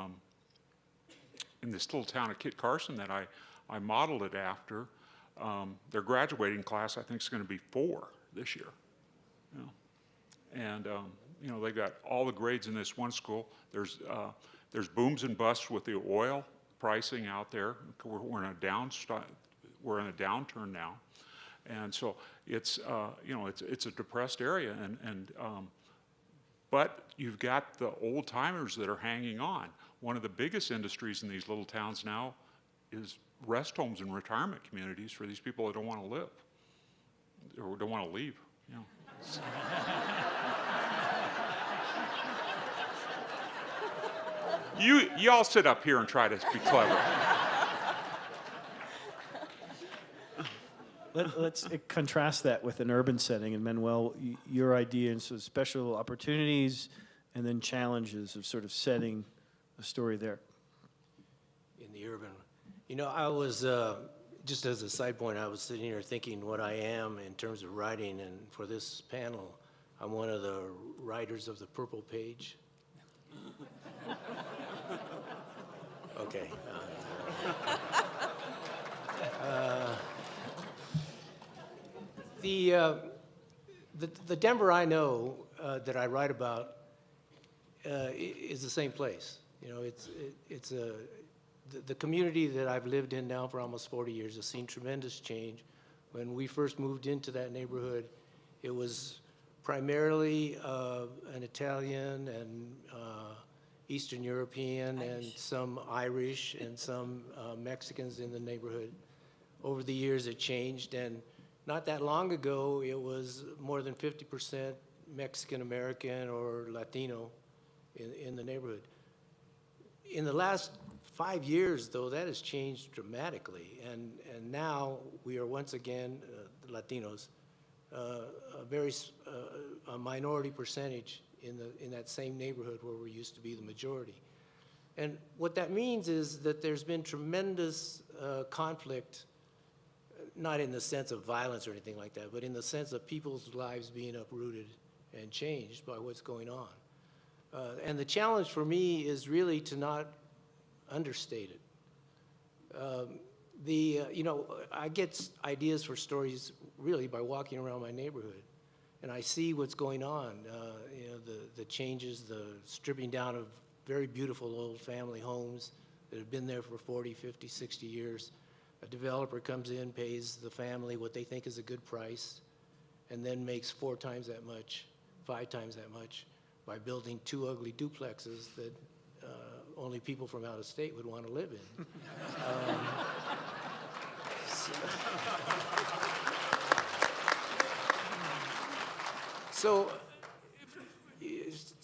this little town of Kit Carson that I modeled it after, their graduating class I think is going to be 4 this year. And they've got all the grades in this one school. There's booms and busts with the oil pricing out there. We're in a downturn now. And so it's a depressed area, but you've got the old timers that are hanging on. One of the biggest industries in these little towns now is rest homes and retirement communities for these people that don't want to live or don't want to leave. You all sit up here and try to be clever. Let's contrast that with an urban setting. And Manuel, your idea, and so special opportunities and then challenges of sort of setting a story there. In the urban, I was, just as a side point, I was sitting here thinking what I am in terms of writing, and for this panel, I'm one of the writers of the purple page. Okay. The Denver I know that I write about is the same place. It's the community that I've lived in now for almost 40 years has seen tremendous change. When we first moved into that neighborhood, it was primarily an Italian and Eastern European and some Irish and some Mexicans in the neighborhood. Over the years, it changed, and not that long ago, it was more than 50% Mexican-American or Latino in the neighborhood. In the last 5 years, though, that has changed dramatically, and now we are once again, Latinos, a minority percentage in that same neighborhood where we used to be the majority. And what that means is that there's been tremendous conflict, not in the sense of violence or anything like that, but in the sense of people's lives being uprooted and changed by what's going on. And the challenge for me is really to not understate it. I get ideas for stories really by walking around my neighborhood, and I see what's going on. The changes, the stripping down of very beautiful old family homes that have been there for 40, 50, 60 years. A developer comes in, pays the family what they think is a good price, and then makes 4 times that much 5 times that much by building 2 ugly duplexes that only people from out of state would want to live in. So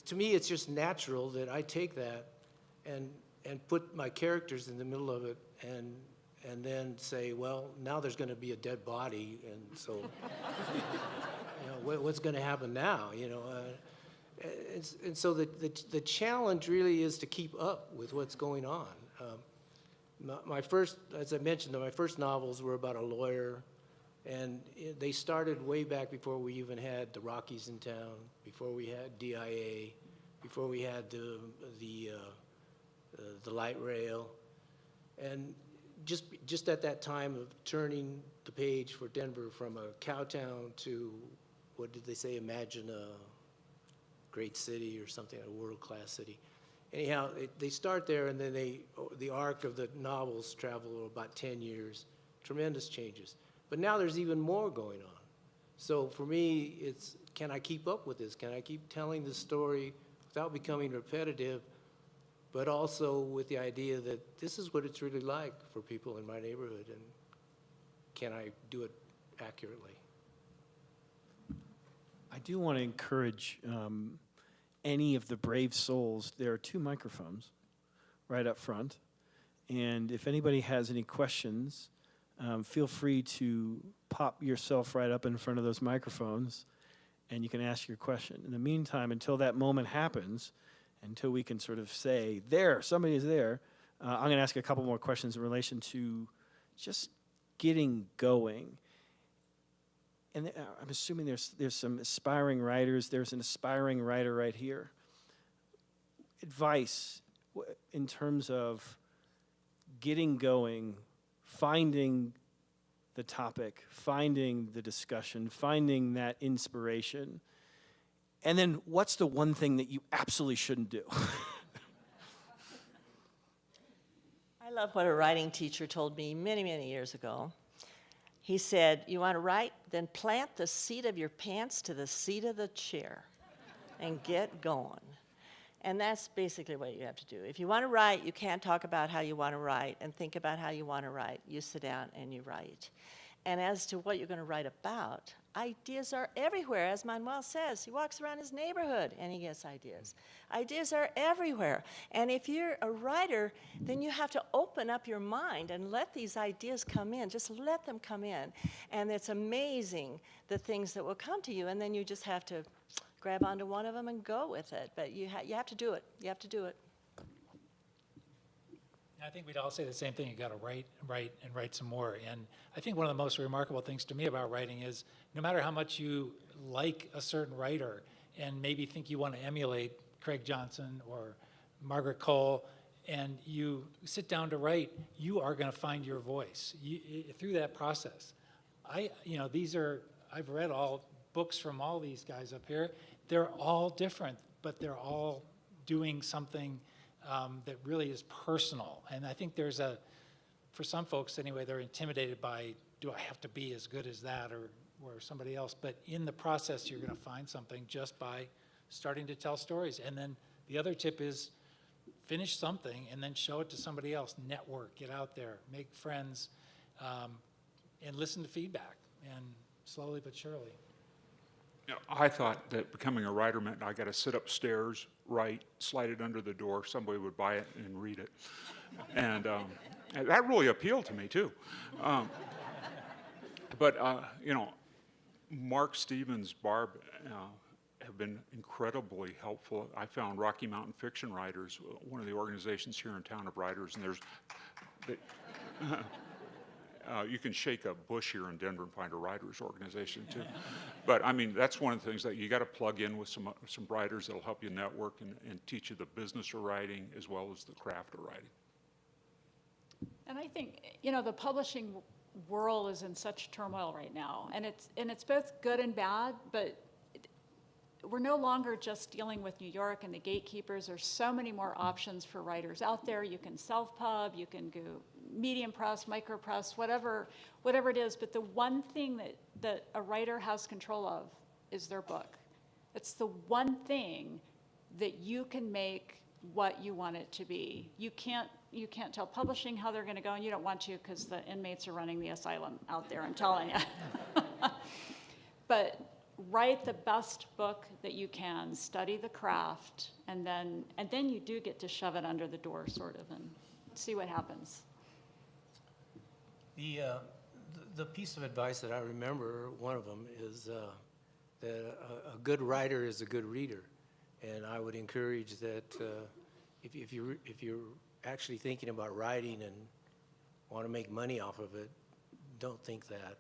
to me, it's just natural that I take that and put my characters in the middle of it and then say, well, now there's going to be a dead body, and so what's going to happen now? And so the challenge really is to keep up with what's going on. My first, as I mentioned, my first novels were about a lawyer, and they started way back before we even had the Rockies in town, before we had DIA, before we had the light rail, and just at that time of turning the page for Denver from a cow town to, what did they say, imagine a great city or something, a world-class city. Anyhow, they start there, and then the arc of the novels travel about 10 years, tremendous changes. But now there's even more going on. So for me, it's, can I keep up with this? Can I keep telling the story without becoming repetitive, but also with the idea that this is what it's really like for people in my neighborhood, and can I do it accurately? I do want to encourage any of the brave souls. There are 2 microphones right up front, and if anybody has any questions, feel free to pop yourself right up in front of those microphones, and you can ask your question. In the meantime, until that moment happens, until we can sort of say, there, somebody is there, I'm going to ask a couple more questions in relation to just getting going. And I'm assuming there's some aspiring writers. There's an aspiring writer right here. Advice in terms of getting going, finding the topic, finding the discussion, finding that inspiration. And then what's the one thing that you absolutely shouldn't do? I love what a writing teacher told me many, many years ago. He said, you want to write? Then plant the seat of your pants to the seat of the chair and get going. And that's basically what you have to do. If you want to write, you can't talk about how you want to write and think about how you want to write. You sit down and you write. And as to what you're going to write about, ideas are everywhere. As Manuel says, he walks around his neighborhood and he gets ideas. Ideas are everywhere. And if you're a writer, then you have to open up your mind and let these ideas come in. Just let them come in. And it's amazing the things that will come to you. And then you just have to grab onto one of them and go with it. But you have to do it. You have to do it. I think we'd all say the same thing. You got to write, and write some more. And I think one of the most remarkable things to me about writing is no matter how much you like a certain writer and maybe think you want to emulate Craig Johnson or Margaret Coel, and you sit down to write, you are going to find your voice through that process. I've read all books from all these guys up here. They're all different, but they're all doing something that really is personal. And I think for some folks anyway, they're intimidated by, do I have to be as good as that or somebody else? But in the process, you're going to find something just by starting to tell stories. And then the other tip is finish something and then show it to somebody else. Network, get out there, make friends, and listen to feedback. And slowly but surely. I thought that becoming a writer meant I got to sit upstairs, write, slide it under the door, somebody would buy it and read it. And that really appealed to me, too. But Mark Stevens, Barb have been incredibly helpful. I found Rocky Mountain Fiction Writers, one of the organizations here in town of writers, and you can shake a bush here in Denver and find a writers organization too. But I mean, that's one of the things that you got to plug in with some writers that'll help you network and teach you the business of writing as well as the craft of writing. And I think, the publishing world is in such turmoil right now, and it's both good and bad, but we're no longer just dealing with New York and the gatekeepers. There's so many more options for writers out there. You can self-pub, you can go medium press, micro press, whatever it is. But the one thing that a writer has control of is their book. It's the one thing that you can make what you want it to be. You can't tell publishing how they're going to go, and you don't want to because the inmates are running the asylum out there, I'm telling you. But write the best book that you can, study the craft, and then you do get to shove it under the door, sort of, and see what happens. The piece of advice that I remember, one of them, is that a good writer is a good reader. And I would encourage that if you're actually thinking about writing and want to make money off of it, don't think that.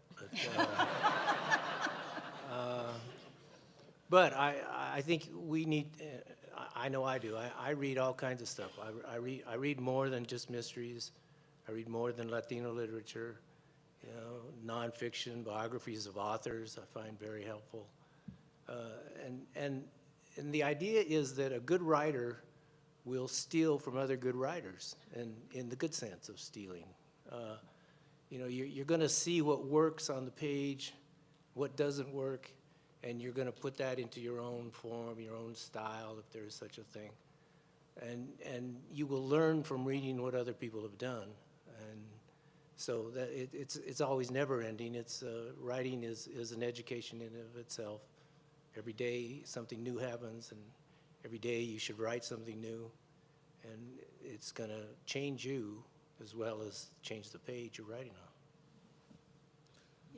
But I think we need, I know I do, I read all kinds of stuff. I read more than just mysteries. I read more than Latino literature. You know, nonfiction, biographies of authors I find very helpful. And the idea is that a good writer will steal from other good writers, and in the good sense of stealing. You know, you're going to see what works on the page, what doesn't work, and you're going to put that into your own form, your own style, if there is such a thing. And you will learn from reading what other people have done. And so that it's always never ending. It's writing is an education in and of itself. Every day something new happens, and every day you should write something new, and it's going to change you as well as change the page you're writing on.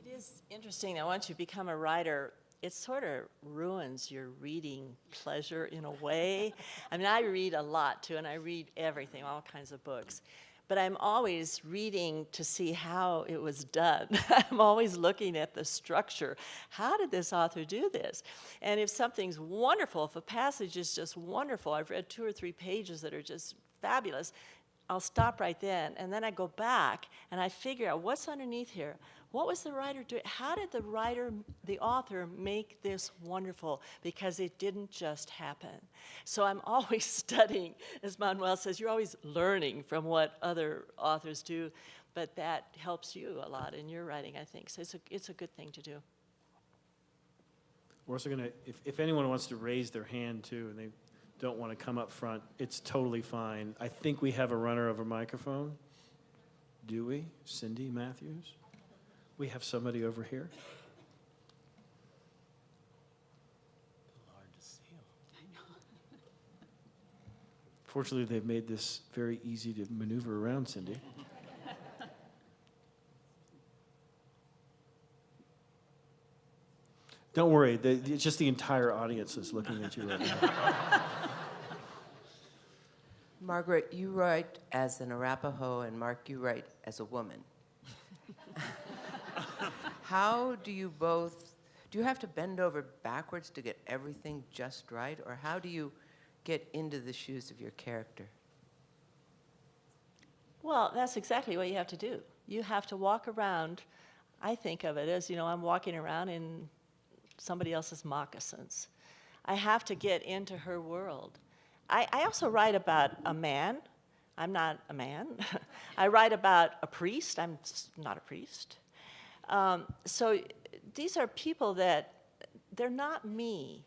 It is interesting that once you become a writer, it sort of ruins your reading pleasure in a way. I mean, I read a lot too, and I read everything, all kinds of books. But I'm always reading to see how it was done. I'm always looking at the structure. How did this author do this? And if something's wonderful, if a passage is just wonderful, I've read 2 or 3 pages that are just fabulous, I'll stop right then, and then I go back and I figure out what's underneath here. What was the writer doing? How did the author make this wonderful? Because it didn't just happen. So I'm always studying, as Manuel says, you're always learning from what other authors do, but that helps you a lot in your writing, I think. So it's a good thing to do. We're also going to, if anyone wants to raise their hand too, and they don't want to come up front, it's totally fine. I think we have a runner of a microphone. Do we? Cindy Matthews? We have somebody over here. Hard to see them. Fortunately, they've made this very easy to maneuver around, Cindy. Don't worry, it's just the entire audience is looking at you right now. Margaret, you write as an Arapaho, and Mark, you write as a woman. How do you both, do you have to bend over backwards to get everything just right, or how do you get into the shoes of your character? Well, that's exactly what you have to do. You have to walk around. I think of it as, you know, I'm walking around in somebody else's moccasins. I have to get into her world. I also write about a man. I'm not a man. I write about a priest. I'm not a priest. So these are people that, they're not me,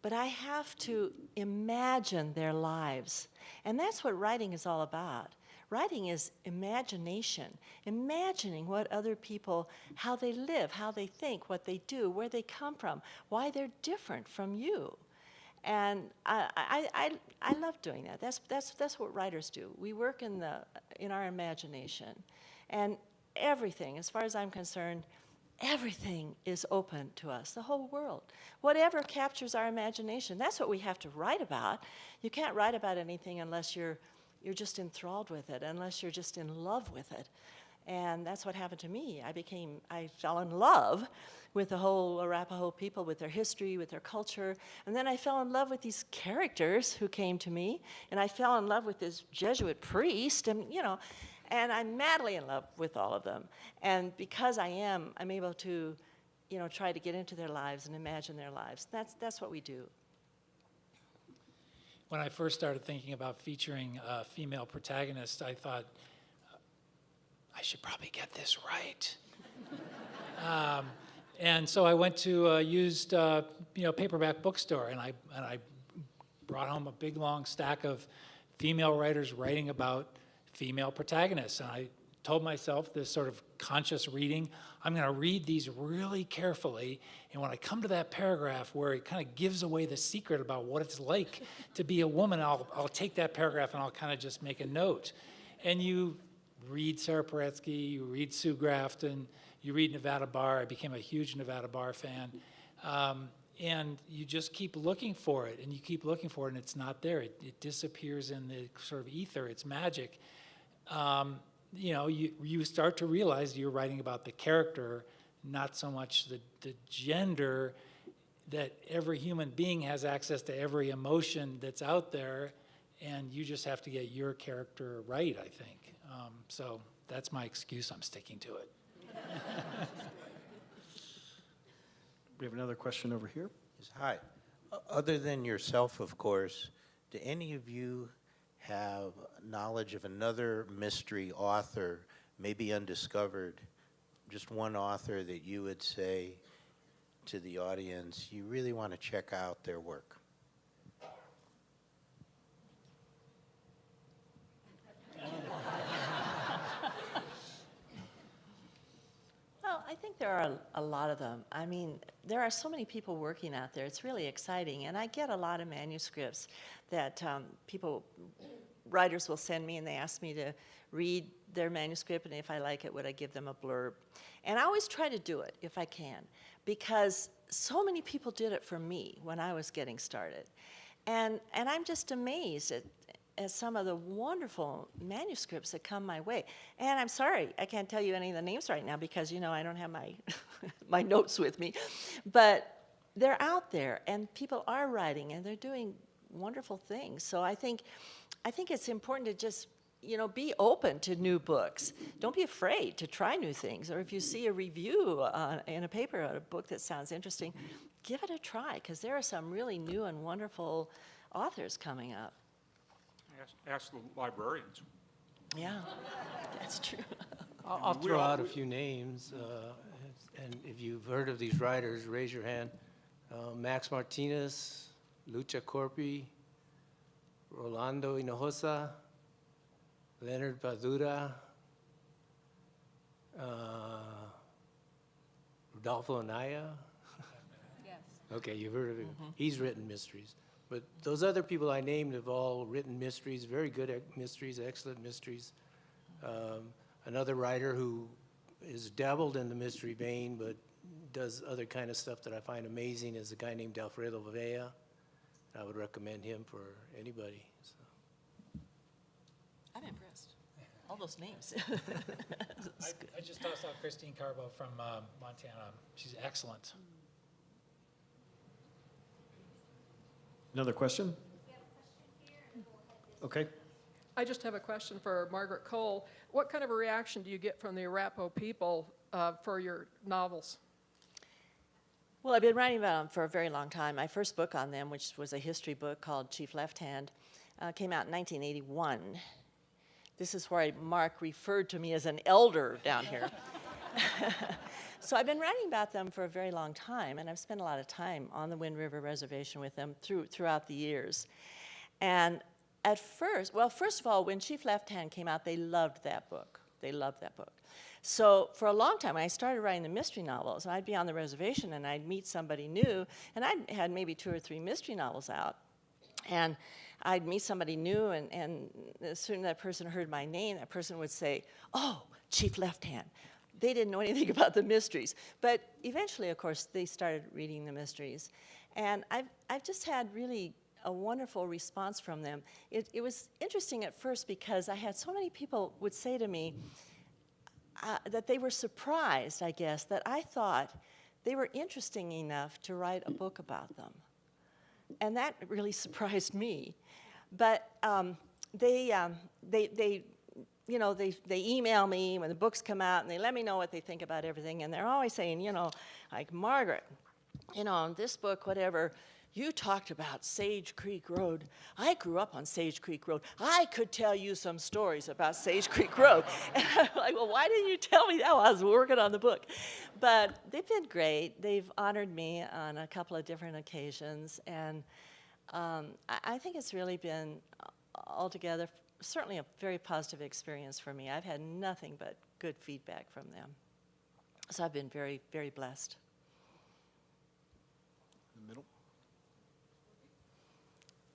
but I have to imagine their lives. And that's what writing is all about. Writing is imagination, imagining what other people, how they live, how they think, what they do, where they come from, why they're different from you. And I love doing that. That's what writers do. We work in our imagination. And everything, as far as I'm concerned, everything is open to us, the whole world. Whatever captures our imagination, that's what we have to write about. You can't write about anything unless you're just enthralled with it, unless you're just in love with it. And that's what happened to me. I fell in love with the whole Arapaho people, with their history, with their culture. And then I fell in love with these characters who came to me. And I fell in love with this Jesuit priest, and, you know, and I'm madly in love with all of them. And because I'm able to, you know, try to get into their lives and imagine their lives. That's what we do. When I first started thinking about featuring a female protagonist, I thought, I should probably get this right. And so I went to a used, paperback bookstore, and I brought home a big long stack of female writers writing about female protagonists. And I told myself this sort of conscious reading, I'm going to read these really carefully, and when I come to that paragraph where it kind of gives away the secret about what it's like to be a woman, I'll take that paragraph and I'll kind of just make a note. And you read Sarah Paretsky, you read Sue Grafton, you read Nevada Barr. I became a huge Nevada Barr fan. And you just keep looking for it, and you keep looking for it, and it's not there. It disappears in the sort of ether. It's magic. You start to realize you're writing about the character, not so much the gender, that every human being has access to every emotion that's out there, and you just have to get your character right, I think. So that's my excuse. I'm sticking to it. We have another question over here. Yes, hi. Other than yourself, of course, do any of you have knowledge of another mystery author, maybe undiscovered, just one author that you would say to the audience, you really want to check out their work? Well, I think there are a lot of them. I mean, there are so many people working out there. It's really exciting. And I get a lot of manuscripts that writers will send me, and they ask me to read their manuscript, and if I like it, would I give them a blurb? And I always try to do it if I can, because so many people did it for me when I was getting started. And I'm just amazed at some of the wonderful manuscripts that come my way. And I'm sorry, I can't tell you any of the names right now because, I don't have my, my notes with me. But they're out there, and people are writing, and they're doing wonderful things. So I think it's important to just, be open to new books. Don't be afraid to try new things. Or if you see a review in a paper on a book that sounds interesting, give it a try, because there are some really new and wonderful authors coming up. Ask the librarians. Yeah, that's true. I'll throw out a few names, and if you've heard of these writers, raise your hand. Max Martinez, Lucha Corpi, Rolando Hinojosa, Leonard Padura, Rodolfo Anaya. Yes. Okay, you've heard of him. He's written mysteries. But those other people I named have all written mysteries, very good at mysteries, excellent mysteries. Another writer who is dabbled in the mystery vein but does other kind of stuff that I find amazing is a guy named Alfredo Vea. I would recommend him for anybody. So. I'm impressed. All those names. I just tossed out Christine Carbo from Montana. She's excellent. Another question? Okay. I just have a question for Margaret Coel. What kind of a reaction do you get from the Arapaho people for your novels? Well, I've been writing about them for a very long time. My first book on them, which was a history book called Chief Left Hand, came out in 1981. This is where Mark referred to me as an elder down here. So I've been writing about them for a very long time, and I've spent a lot of time on the Wind River Reservation with them throughout the years. And at first, well, first of all, when Chief Left Hand came out, they loved that book. They loved that book. So for a long time, when I started writing the mystery novels, I'd be on the reservation and I'd meet somebody new, and I had maybe 2 or 3 mystery novels out. And I'd meet somebody new, and as soon as that person heard my name, that person would say, "Oh, Chief Left Hand." They didn't know anything about the mysteries. But eventually, of course, they started reading the mysteries. And I've just had really a wonderful response from them. It was interesting at first because I had so many people would say to me that they were surprised, I guess, that I thought they were interesting enough to write a book about them. And that really surprised me. But they email me when the books come out, and they let me know what they think about everything. And they're always saying, like, Margaret, this book, whatever, you talked about Sage Creek Road. I grew up on Sage Creek Road. I could tell you some stories about Sage Creek Road. And I'm like, well, why didn't you tell me that while I was working on the book? But they've been great. They've honored me on a couple of different occasions. And I think it's really been altogether certainly a very positive experience for me. I've had nothing but good feedback from them. So I've been very, very blessed. In the middle.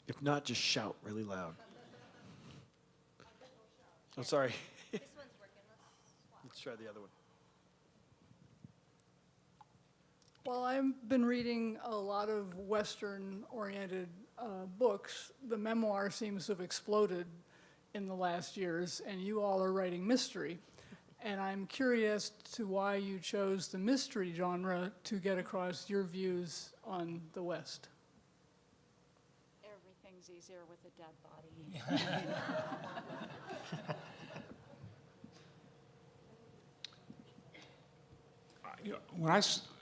If not, just shout really loud. Oh, sorry. This one's working. Let's try the other one. Well, I've been reading a lot of Western-oriented books. The memoir seems to have exploded in the last years, and you all are writing mystery. And I'm curious to why you chose the mystery genre to get across your views on the West. Everything's easier with a dead body.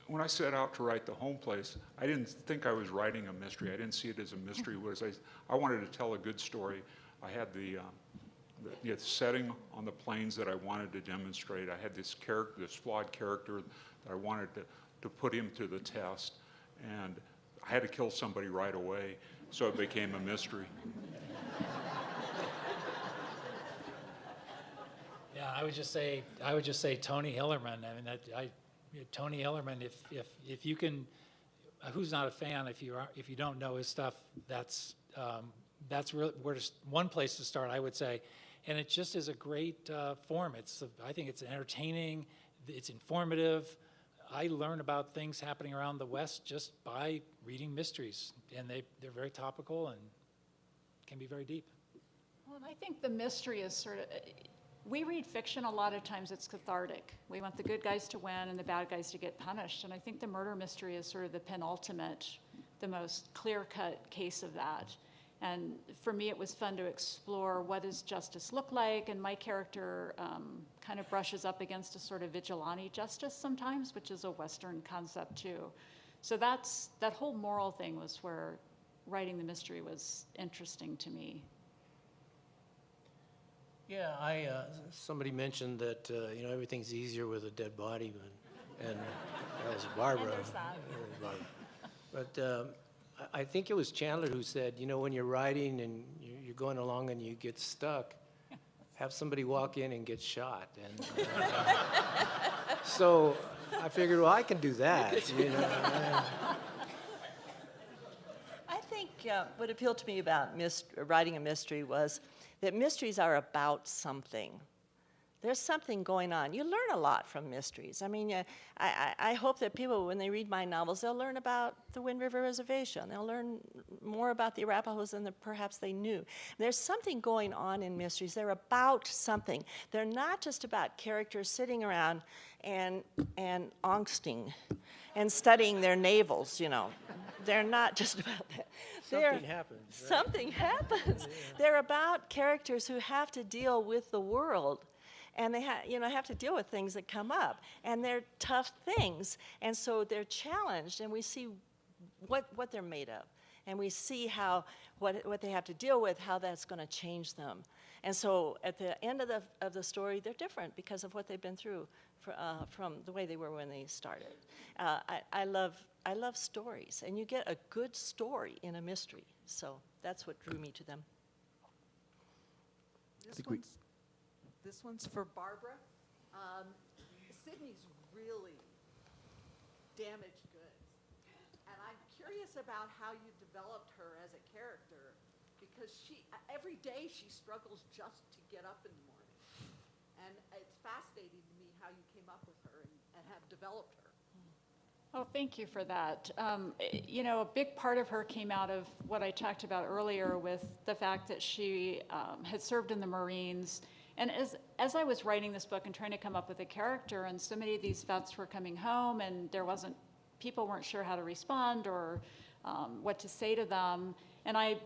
When I set out to write The Home Place, I didn't think I was writing a mystery. I didn't see it as a mystery. I wanted to tell a good story. I had the setting on the plains that I wanted to demonstrate. I had this flawed character that I wanted to put him to the test, and I had to kill somebody right away, so it became a mystery. Yeah, I would just say Tony Hillerman. I mean, Tony Hillerman. If you can, who's not a fan? If you don't know his stuff, that's really where one place to start, I would say. And it just is a great form. I think it's entertaining. It's informative. I learn about things happening around the West just by reading mysteries, and they're very topical and can be very deep. Well, and I think the mystery is sort of, we read fiction a lot of times, it's cathartic. We want the good guys to win and the bad guys to get punished. And I think the murder mystery is sort of the penultimate, the most clear-cut case of that. And for me, it was fun to explore what does justice look like, and my character kind of brushes up against a sort of vigilante justice sometimes, which is a Western concept too. So that whole moral thing was where writing the mystery was interesting to me. Yeah, somebody mentioned that everything's easier with a dead body, and that was Barbara. And there's that. But I think it was Chandler who said, when you're writing and you're going along and you get stuck, have somebody walk in and get shot. And so I figured, well, I can do that. I think what appealed to me about writing a mystery was that mysteries are about something. There's something going on. You learn a lot from mysteries. I mean, I hope that people, when they read my novels, they'll learn about the Wind River Reservation. They'll learn more about the Arapahoes than perhaps they knew. There's something going on in mysteries. They're about something. They're not just about characters sitting around and angsting and studying their navels, They're not just about that. Something happens. Right? Something happens. Yeah. They're about characters who have to deal with the world. And they have to deal with things that come up, and they're tough things, and so they're challenged, and we see what they're made of, and we see what they have to deal with, how that's going to change them, and so at the end of the story, they're different because of what they've been through from the way they were when they started. I love stories, and you get a good story in a mystery, so that's what drew me to them. This one's for Barbara. Sydney's really damaged goods. And I'm curious about how you developed her as a character, because every day she struggles just to get up in the morning. And it's fascinating to me how you came up with her and have developed her. Oh, thank you for that. A big part of her came out of what I talked about earlier with the fact that she had served in the Marines. And as I was writing this book and trying to come up with a character, and so many of these vets were coming home, and people weren't sure how to respond or what to say to them. And I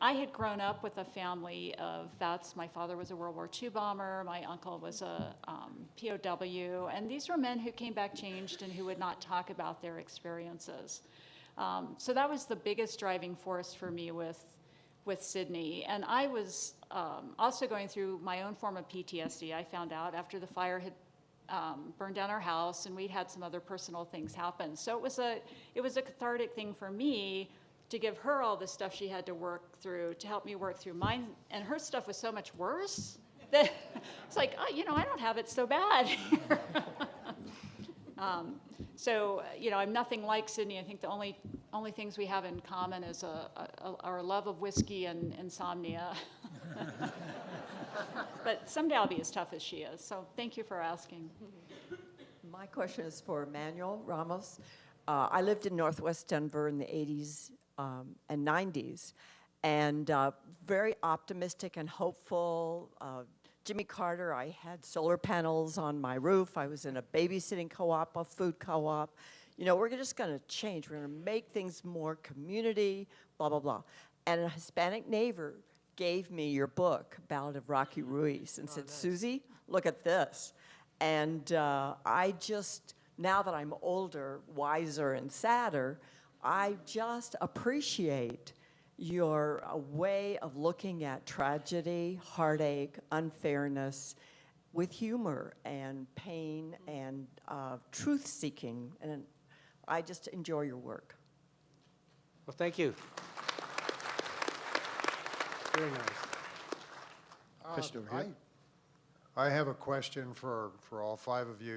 had grown up with a family of vets. My father was a World War II bomber. My uncle was a POW. And these were men who came back changed and who would not talk about their experiences. So that was the biggest driving force for me with Sydney. And I was also going through my own form of PTSD. I found out after the fire had burned down our house, and we'd had some other personal things happen. So it was a cathartic thing for me to give her all the stuff she had to work through to help me work through mine. And her stuff was so much worse that it's like, oh, I don't have it so bad. So, I'm nothing like Sydney. I think the only things we have in common is our love of whiskey and insomnia. But someday I'll be as tough as she is. So thank you for asking. My question is for Manuel Ramos. I lived in Northwest Denver in the 80s and 90s, and very optimistic and hopeful. Jimmy Carter, I had solar panels on my roof. I was in a babysitting co-op, a food co-op. We're just going to change. We're going to make things more community, blah, blah, blah. And a Hispanic neighbor gave me your book, Ballad of Rocky Ruiz, and said, Susie, look at this. And I just, now that I'm older, wiser, and sadder, I just appreciate your way of looking at tragedy, heartache, unfairness with humor and pain and truth-seeking. And I just enjoy your work. Well, thank you. Very nice. Question over here. I have a question for all five of you.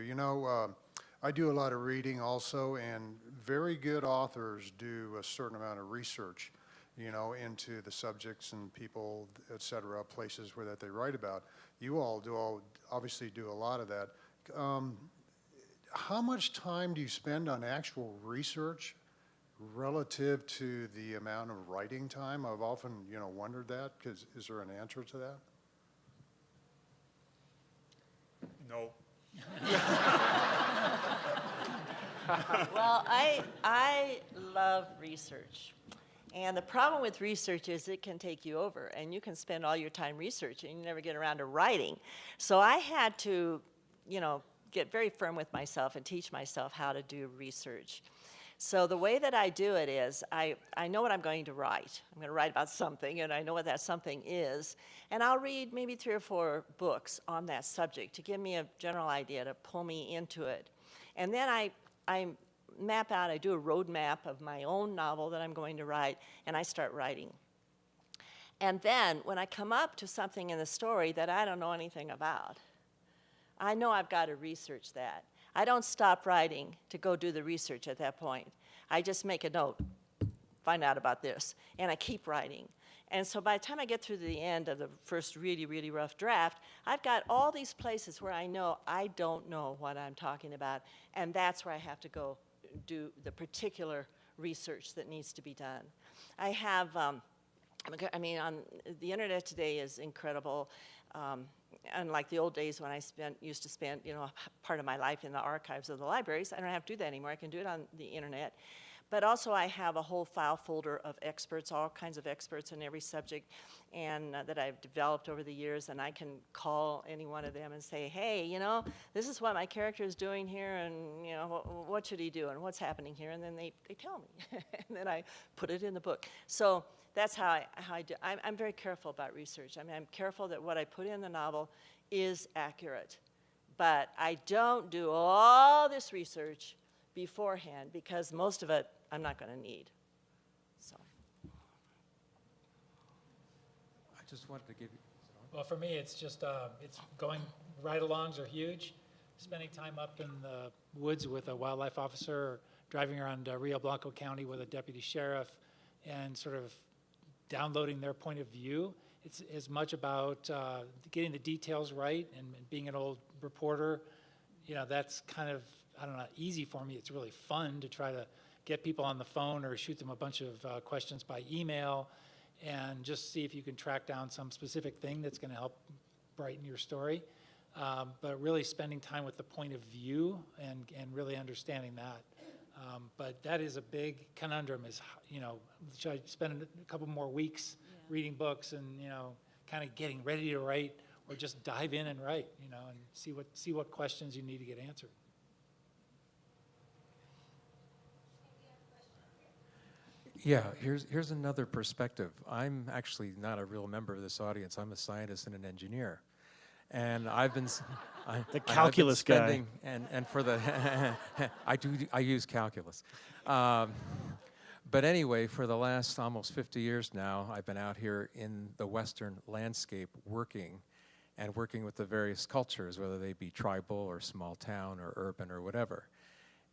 I do a lot of reading also, and very good authors do a certain amount of research, into the subjects and people, et cetera, places where that they write about. You all obviously do a lot of that. How much time do you spend on actual research relative to the amount of writing time? I've often, wondered that, because is there an answer to that? No. Well, I love research. And the problem with research is it can take you over, and you can spend all your time researching and you never get around to writing. So I had to, get very firm with myself and teach myself how to do research. So the way that I do it is I know what I'm going to write. I'm going to write about something, and I know what that something is. And I'll read maybe 3 or 4 books on that subject to give me a general idea, to pull me into it. And then I map out, I do a road map of my own novel that I'm going to write, and I start writing. And then when I come up to something in the story that I don't know anything about, I know I've got to research that. I don't stop writing to go do the research at that point. I just make a note, find out about this, and I keep writing. And so by the time I get through the end of the first really, really rough draft, I've got all these places where I know I don't know what I'm talking about, and that's where I have to go do the particular research that needs to be done. I have, on the internet today is incredible. Unlike the old days when I used to spend, part of my life in the archives of the libraries, I don't have to do that anymore. I can do it on the internet. But also I have a whole file folder of experts, all kinds of experts in every subject, and that I've developed over the years, and I can call any one of them and say, hey, this is what my character is doing here, and what should he do, and what's happening here, and then they tell me, and then I put it in the book. So that's how I do. I'm very careful about research. I'm careful that what I put in the novel is accurate, but I don't do all this research beforehand, because most of it I'm not going to need. So. I just wanted to give you. Well, for me, it's just it's going ride-alongs are huge. Spending time up in the woods with a wildlife officer, or driving around Rio Blanco County with a deputy sheriff, and sort of downloading their point of view. It's as much about getting the details right, and being an old reporter. That's kind of, I don't know, easy for me. It's really fun to try to get people on the phone or shoot them a bunch of questions by email, and just see if you can track down some specific thing that's going to help brighten your story. But really spending time with the point of view and really understanding that. But that is a big conundrum, is, should I spend a couple more weeks reading books and, kind of getting ready to write, or just dive in and write, and see what questions you need to get answered. Yeah, here's another perspective. I'm actually not a real member of this audience. I'm a scientist and an engineer. And I've been The calculus guy. spending, and for the I use calculus. But anyway, for the last almost 50 years now, I've been out here in the Western landscape working with the various cultures, whether they be tribal or small town or urban or whatever.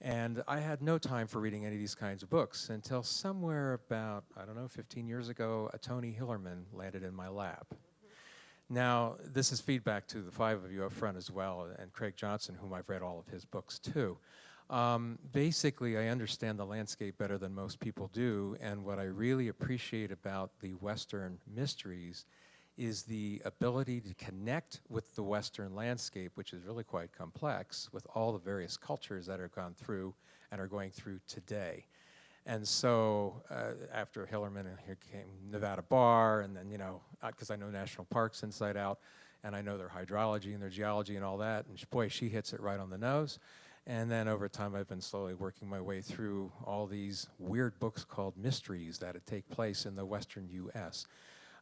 And I had no time for reading any of these kinds of books until somewhere about, I don't know, 15 years ago, a Tony Hillerman landed in my lap. Now, this is feedback to the 5 of you up front as well, and Craig Johnson, whom I've read all of his books too. Basically, I understand the landscape better than most people do, and what I really appreciate about the Western mysteries is the ability to connect with the Western landscape, which is really quite complex, with all the various cultures that have gone through and are going through today. And so after Hillerman, here came Nevada Bar, and then, because I know national parks inside out, and I know their hydrology and their geology and all that, and boy, she hits it right on the nose. And then over time, I've been slowly working my way through all these weird books called mysteries that take place in the Western U.S.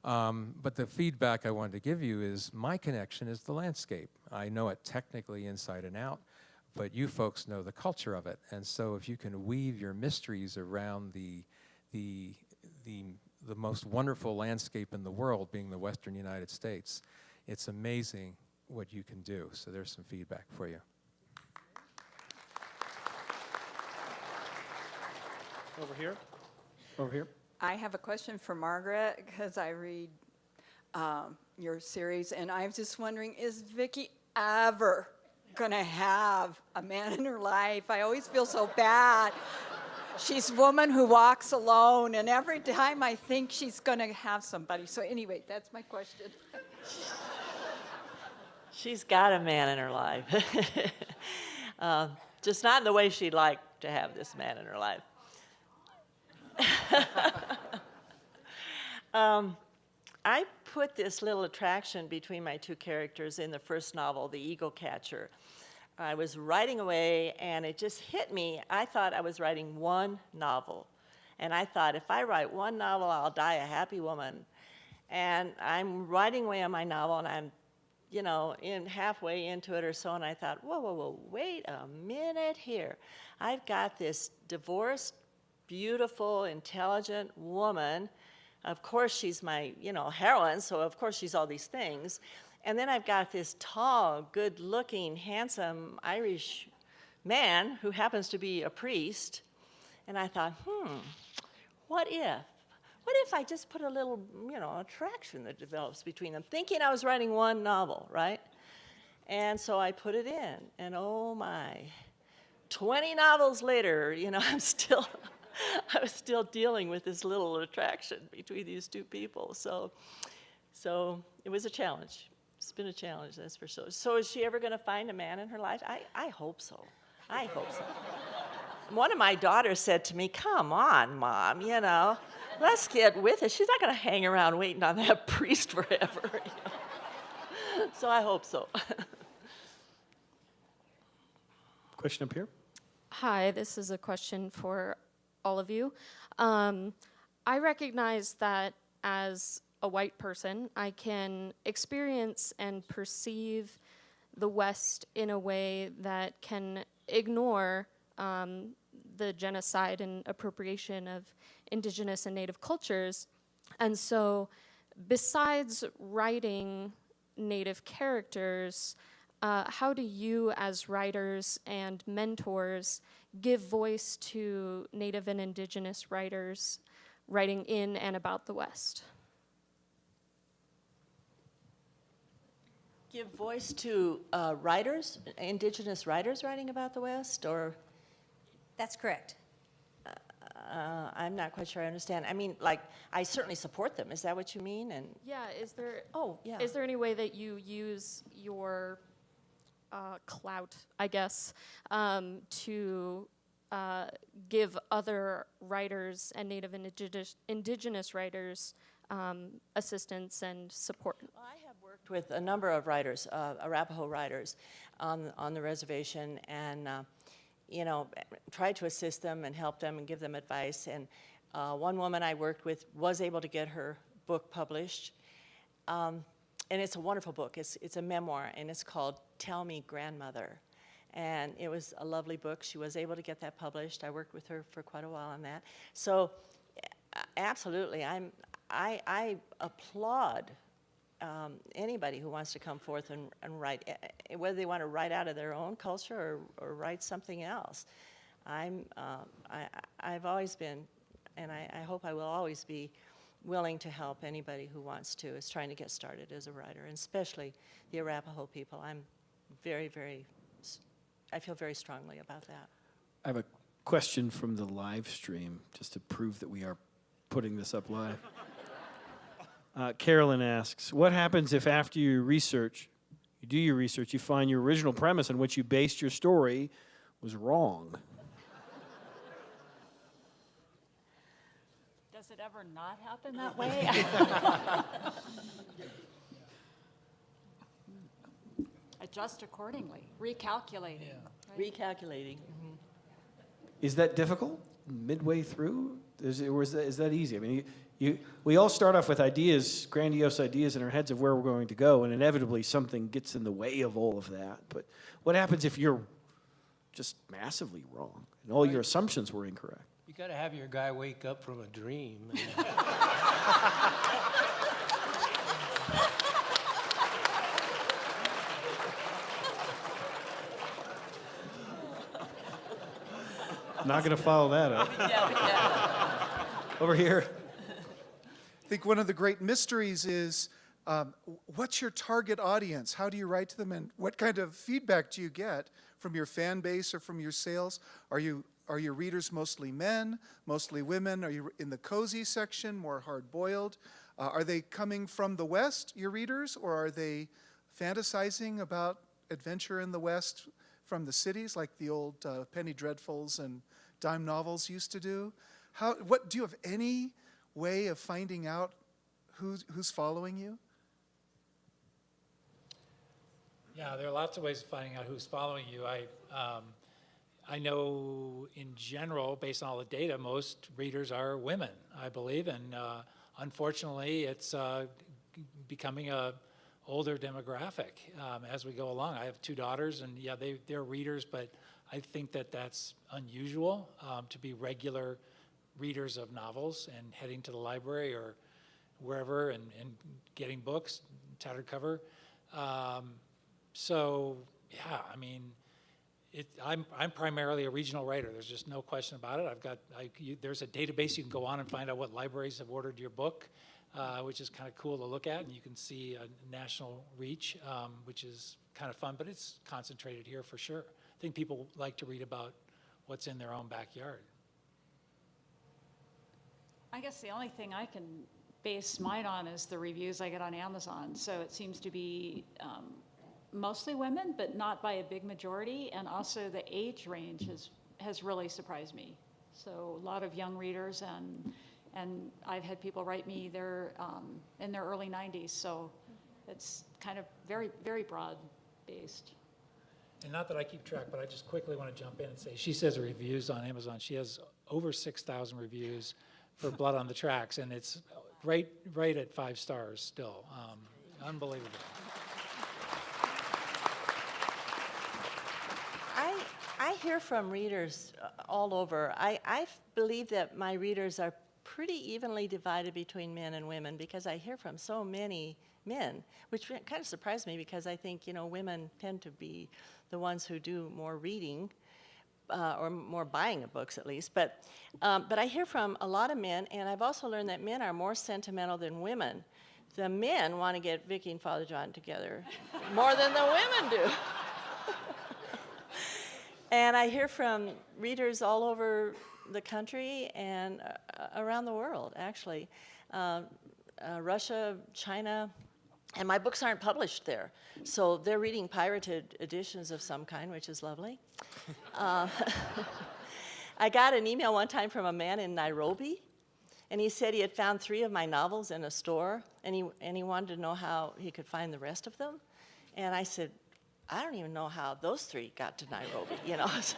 But the feedback I wanted to give you is my connection is the landscape. I know it technically inside and out, but you folks know the culture of it. And so if you can weave your mysteries around the most wonderful landscape in the world, being the Western United States, it's amazing what you can do. So there's some feedback for you. Over here. Over here. I have a question for Margaret, because I read your series, and I was just wondering, is Vicki ever gonna have a man in her life? I always feel so bad. She's a woman who walks alone, and every time I think she's gonna have somebody. So anyway, that's my question. She's got a man in her life. Just not in the way she'd like to have this man in her life. I put this little attraction between my 2 characters in the first novel, The Eagle Catcher. I was writing away, and it just hit me. I thought I was writing one novel. And I thought, if I write one novel, I'll die a happy woman. And I'm writing away on my novel, and I'm, halfway into it or so, and I thought, whoa, wait a minute here. I've got this divorced, beautiful, intelligent woman. Of course, she's my, heroine, so of course she's all these things. And then I've got this tall, good-looking, handsome Irish man who happens to be a priest. And I thought, what if? What if I just put a little, attraction that develops between them, thinking I was writing one novel, right? And so I put it in, and oh my, 20 novels later, I was still dealing with this little attraction between these 2 people. So it was a challenge. It's been a challenge, that's for sure. So is she ever going to find a man in her life? I hope so. I hope so. One of my daughters said to me, come on, Mom, let's get with it. She's not going to hang around waiting on that priest forever. So I hope so. Question up here. Hi, this is a question for all of you. I recognize that as a white person, I can experience and perceive the West in a way that can ignore the genocide and appropriation of indigenous and native cultures. And so, besides writing native characters, how do you as writers and mentors give voice to native and indigenous writers writing in and about the West? Give voice to writers, indigenous writers writing about the West, or? That's correct. I'm not quite sure I understand. I mean, I certainly support them. Is that what you mean? And Yeah, is there yeah. Is there any way that you use your clout, I guess, to give other writers and native and indigenous writers assistance and support? Well, I have worked with a number of writers, Arapaho writers, on the reservation, and tried to assist them and help them and give them advice. And One woman I worked with was able to get her book published. And it's a wonderful book. It's a memoir, and it's called Tell Me Grandmother. And it was a lovely book. She was able to get that published. I worked with her for quite a while on that. So absolutely, I applaud anybody who wants to come forth and write, whether they want to write out of their own culture or write something else. I've always been, and I hope I will always be, willing to help anybody who wants to, is trying to get started as a writer, and especially the Arapaho people. I'm very, I feel very strongly about that. I have a question from the live stream, just to prove that we are putting this up live. Carolyn asks, what happens if after you do your research, you find your original premise on which you based your story was wrong? Does it ever not happen that way? Adjust accordingly, recalculating. Right? Recalculating. Mm-hmm. Is that difficult midway through? Is that easy? I mean, we all start off with ideas, grandiose ideas in our heads of where we're going to go, and inevitably something gets in the way of all of that. But what happens if you're just massively wrong and all your assumptions were incorrect? You got to have your guy wake up from a dream. Not going to follow that up. Yeah. Over here. I think one of the great mysteries is what's your target audience? How do you write to them, and what kind of feedback do you get from your fan base or from your sales? Are your readers mostly men, mostly women? Are you in the cozy section, more hard-boiled? Are they coming from the West, your readers, or are they fantasizing about adventure in the West from the cities, like the old Penny Dreadfuls and dime novels used to do? What do you have any way of finding out who's following you? Yeah, there are lots of ways of finding out who's following you. I know in general, based on all the data, most readers are women, I believe, and unfortunately, it's becoming a older demographic as we go along. I have 2 daughters, and yeah, they're readers, but I think that that's unusual to be regular readers of novels and heading to the library or wherever and getting books, tattered cover. So yeah, I mean, I'm primarily a regional writer. There's just no question about it. There's a database you can go on and find out what libraries have ordered your book, which is kind of cool to look at, and you can see a national reach, which is kind of fun, but it's concentrated here for sure. I think people like to read about what's in their own backyard. I guess the only thing I can base mine on is the reviews I get on Amazon. So it seems to be mostly women, but not by a big majority. And also the age range has really surprised me. So a lot of young readers, and I've had people write me they're in their early 90s. So it's kind of very, very broad based. And not that I keep track, but I just quickly want to jump in and say, she says reviews on Amazon. She has over 6,000 reviews for Blood on the Tracks, and it's right at 5 stars still. Unbelievable. I hear from readers all over. I believe that my readers are pretty evenly divided between men and women, because I hear from so many men, which kind of surprised me, because I think, women tend to be the ones who do more reading, or more buying of books at least. But I hear from a lot of men, and I've also learned that men are more sentimental than women. The men want to get Vicky and Father John together more than the women do. And I hear from readers all over the country and around the world, actually. Russia, China, and my books aren't published there. So they're reading pirated editions of some kind, which is lovely. I got an email one time from a man in Nairobi, and he said he had found 3 of my novels in a store, and he wanted to know how he could find the rest of them. And I said, I don't even know how those 3 got to Nairobi, So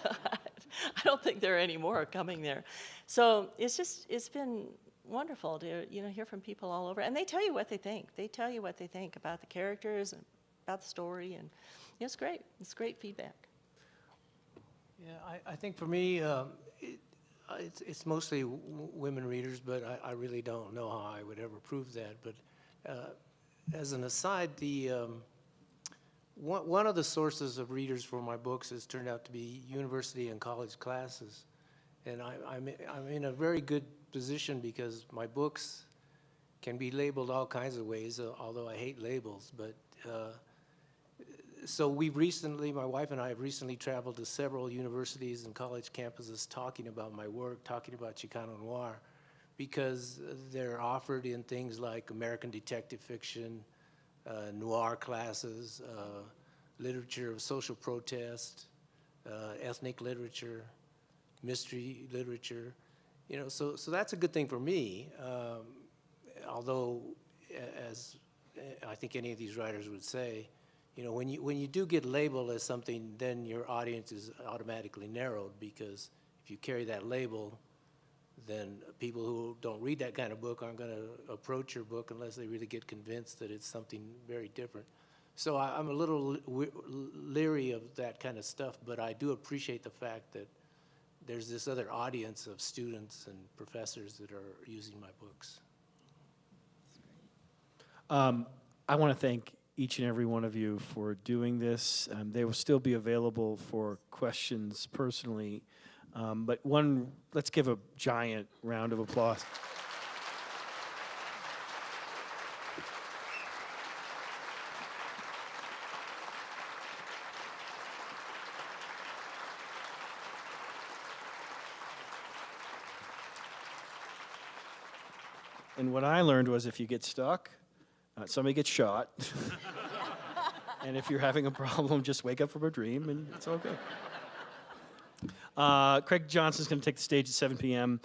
I don't think there are any more coming there. So it's been wonderful to, hear from people all over. And they tell you what they think. They tell you what they think about the characters and about the story. And it's great. It's great feedback. Yeah, I think for me, it's mostly women readers, but I really don't know how I would ever prove that. But as an aside, one of the sources of readers for my books has turned out to be university and college classes. And I'm in a very good position because my books can be labeled all kinds of ways, although I hate labels. But so my wife and I have recently traveled to several universities and college campuses talking about my work, talking about Chicano noir, because they're offered in things like American detective fiction, noir classes, literature of social protest, ethnic literature, mystery literature. So that's a good thing for me, although, as I think any of these writers would say, when you do get labeled as something, then your audience is automatically narrowed, because if you carry that label, then people who don't read that kind of book aren't going to approach your book unless they really get convinced that it's something very different. So I'm a little leery of that kind of stuff, but I do appreciate the fact that there's this other audience of students and professors that are using my books. I want to thank each and every one of you for doing this. They will still be available for questions personally. But let's give a giant round of applause. And what I learned was if you get stuck, somebody gets shot. And if you're having a problem, just wake up from a dream and it's all good. Craig Johnson's going to take the stage at 7 p.m.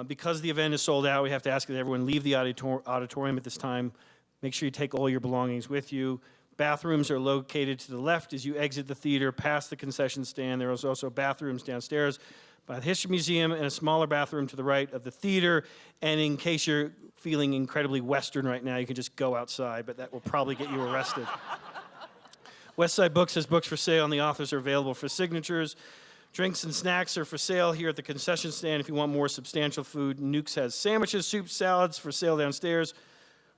Because the event is sold out, we have to ask that everyone leave the auditorium at this time. Make sure you take all your belongings with you. Bathrooms are located to the left as you exit the theater, past the concession stand. There is also bathrooms downstairs by the History Museum and a smaller bathroom to the right of the theater. And in case you're feeling incredibly Western right now, you can just go outside, but that will probably get you arrested. Westside Books has books for sale, and the authors are available for signatures. Drinks and snacks are for sale here at the concession stand if you want more substantial food. Nuke's has sandwiches, soups, salads for sale downstairs.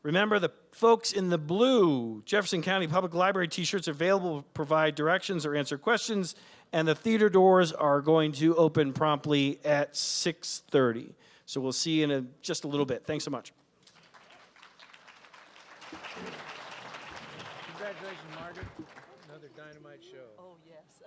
Remember, the folks in the blue Jefferson County Public Library t-shirts are available to provide directions or answer questions, and the theater doors are going to open promptly at 6:30. So we'll see you in just a little bit. Thanks so much. Congratulations, Margaret. Another dynamite show. Oh, yes.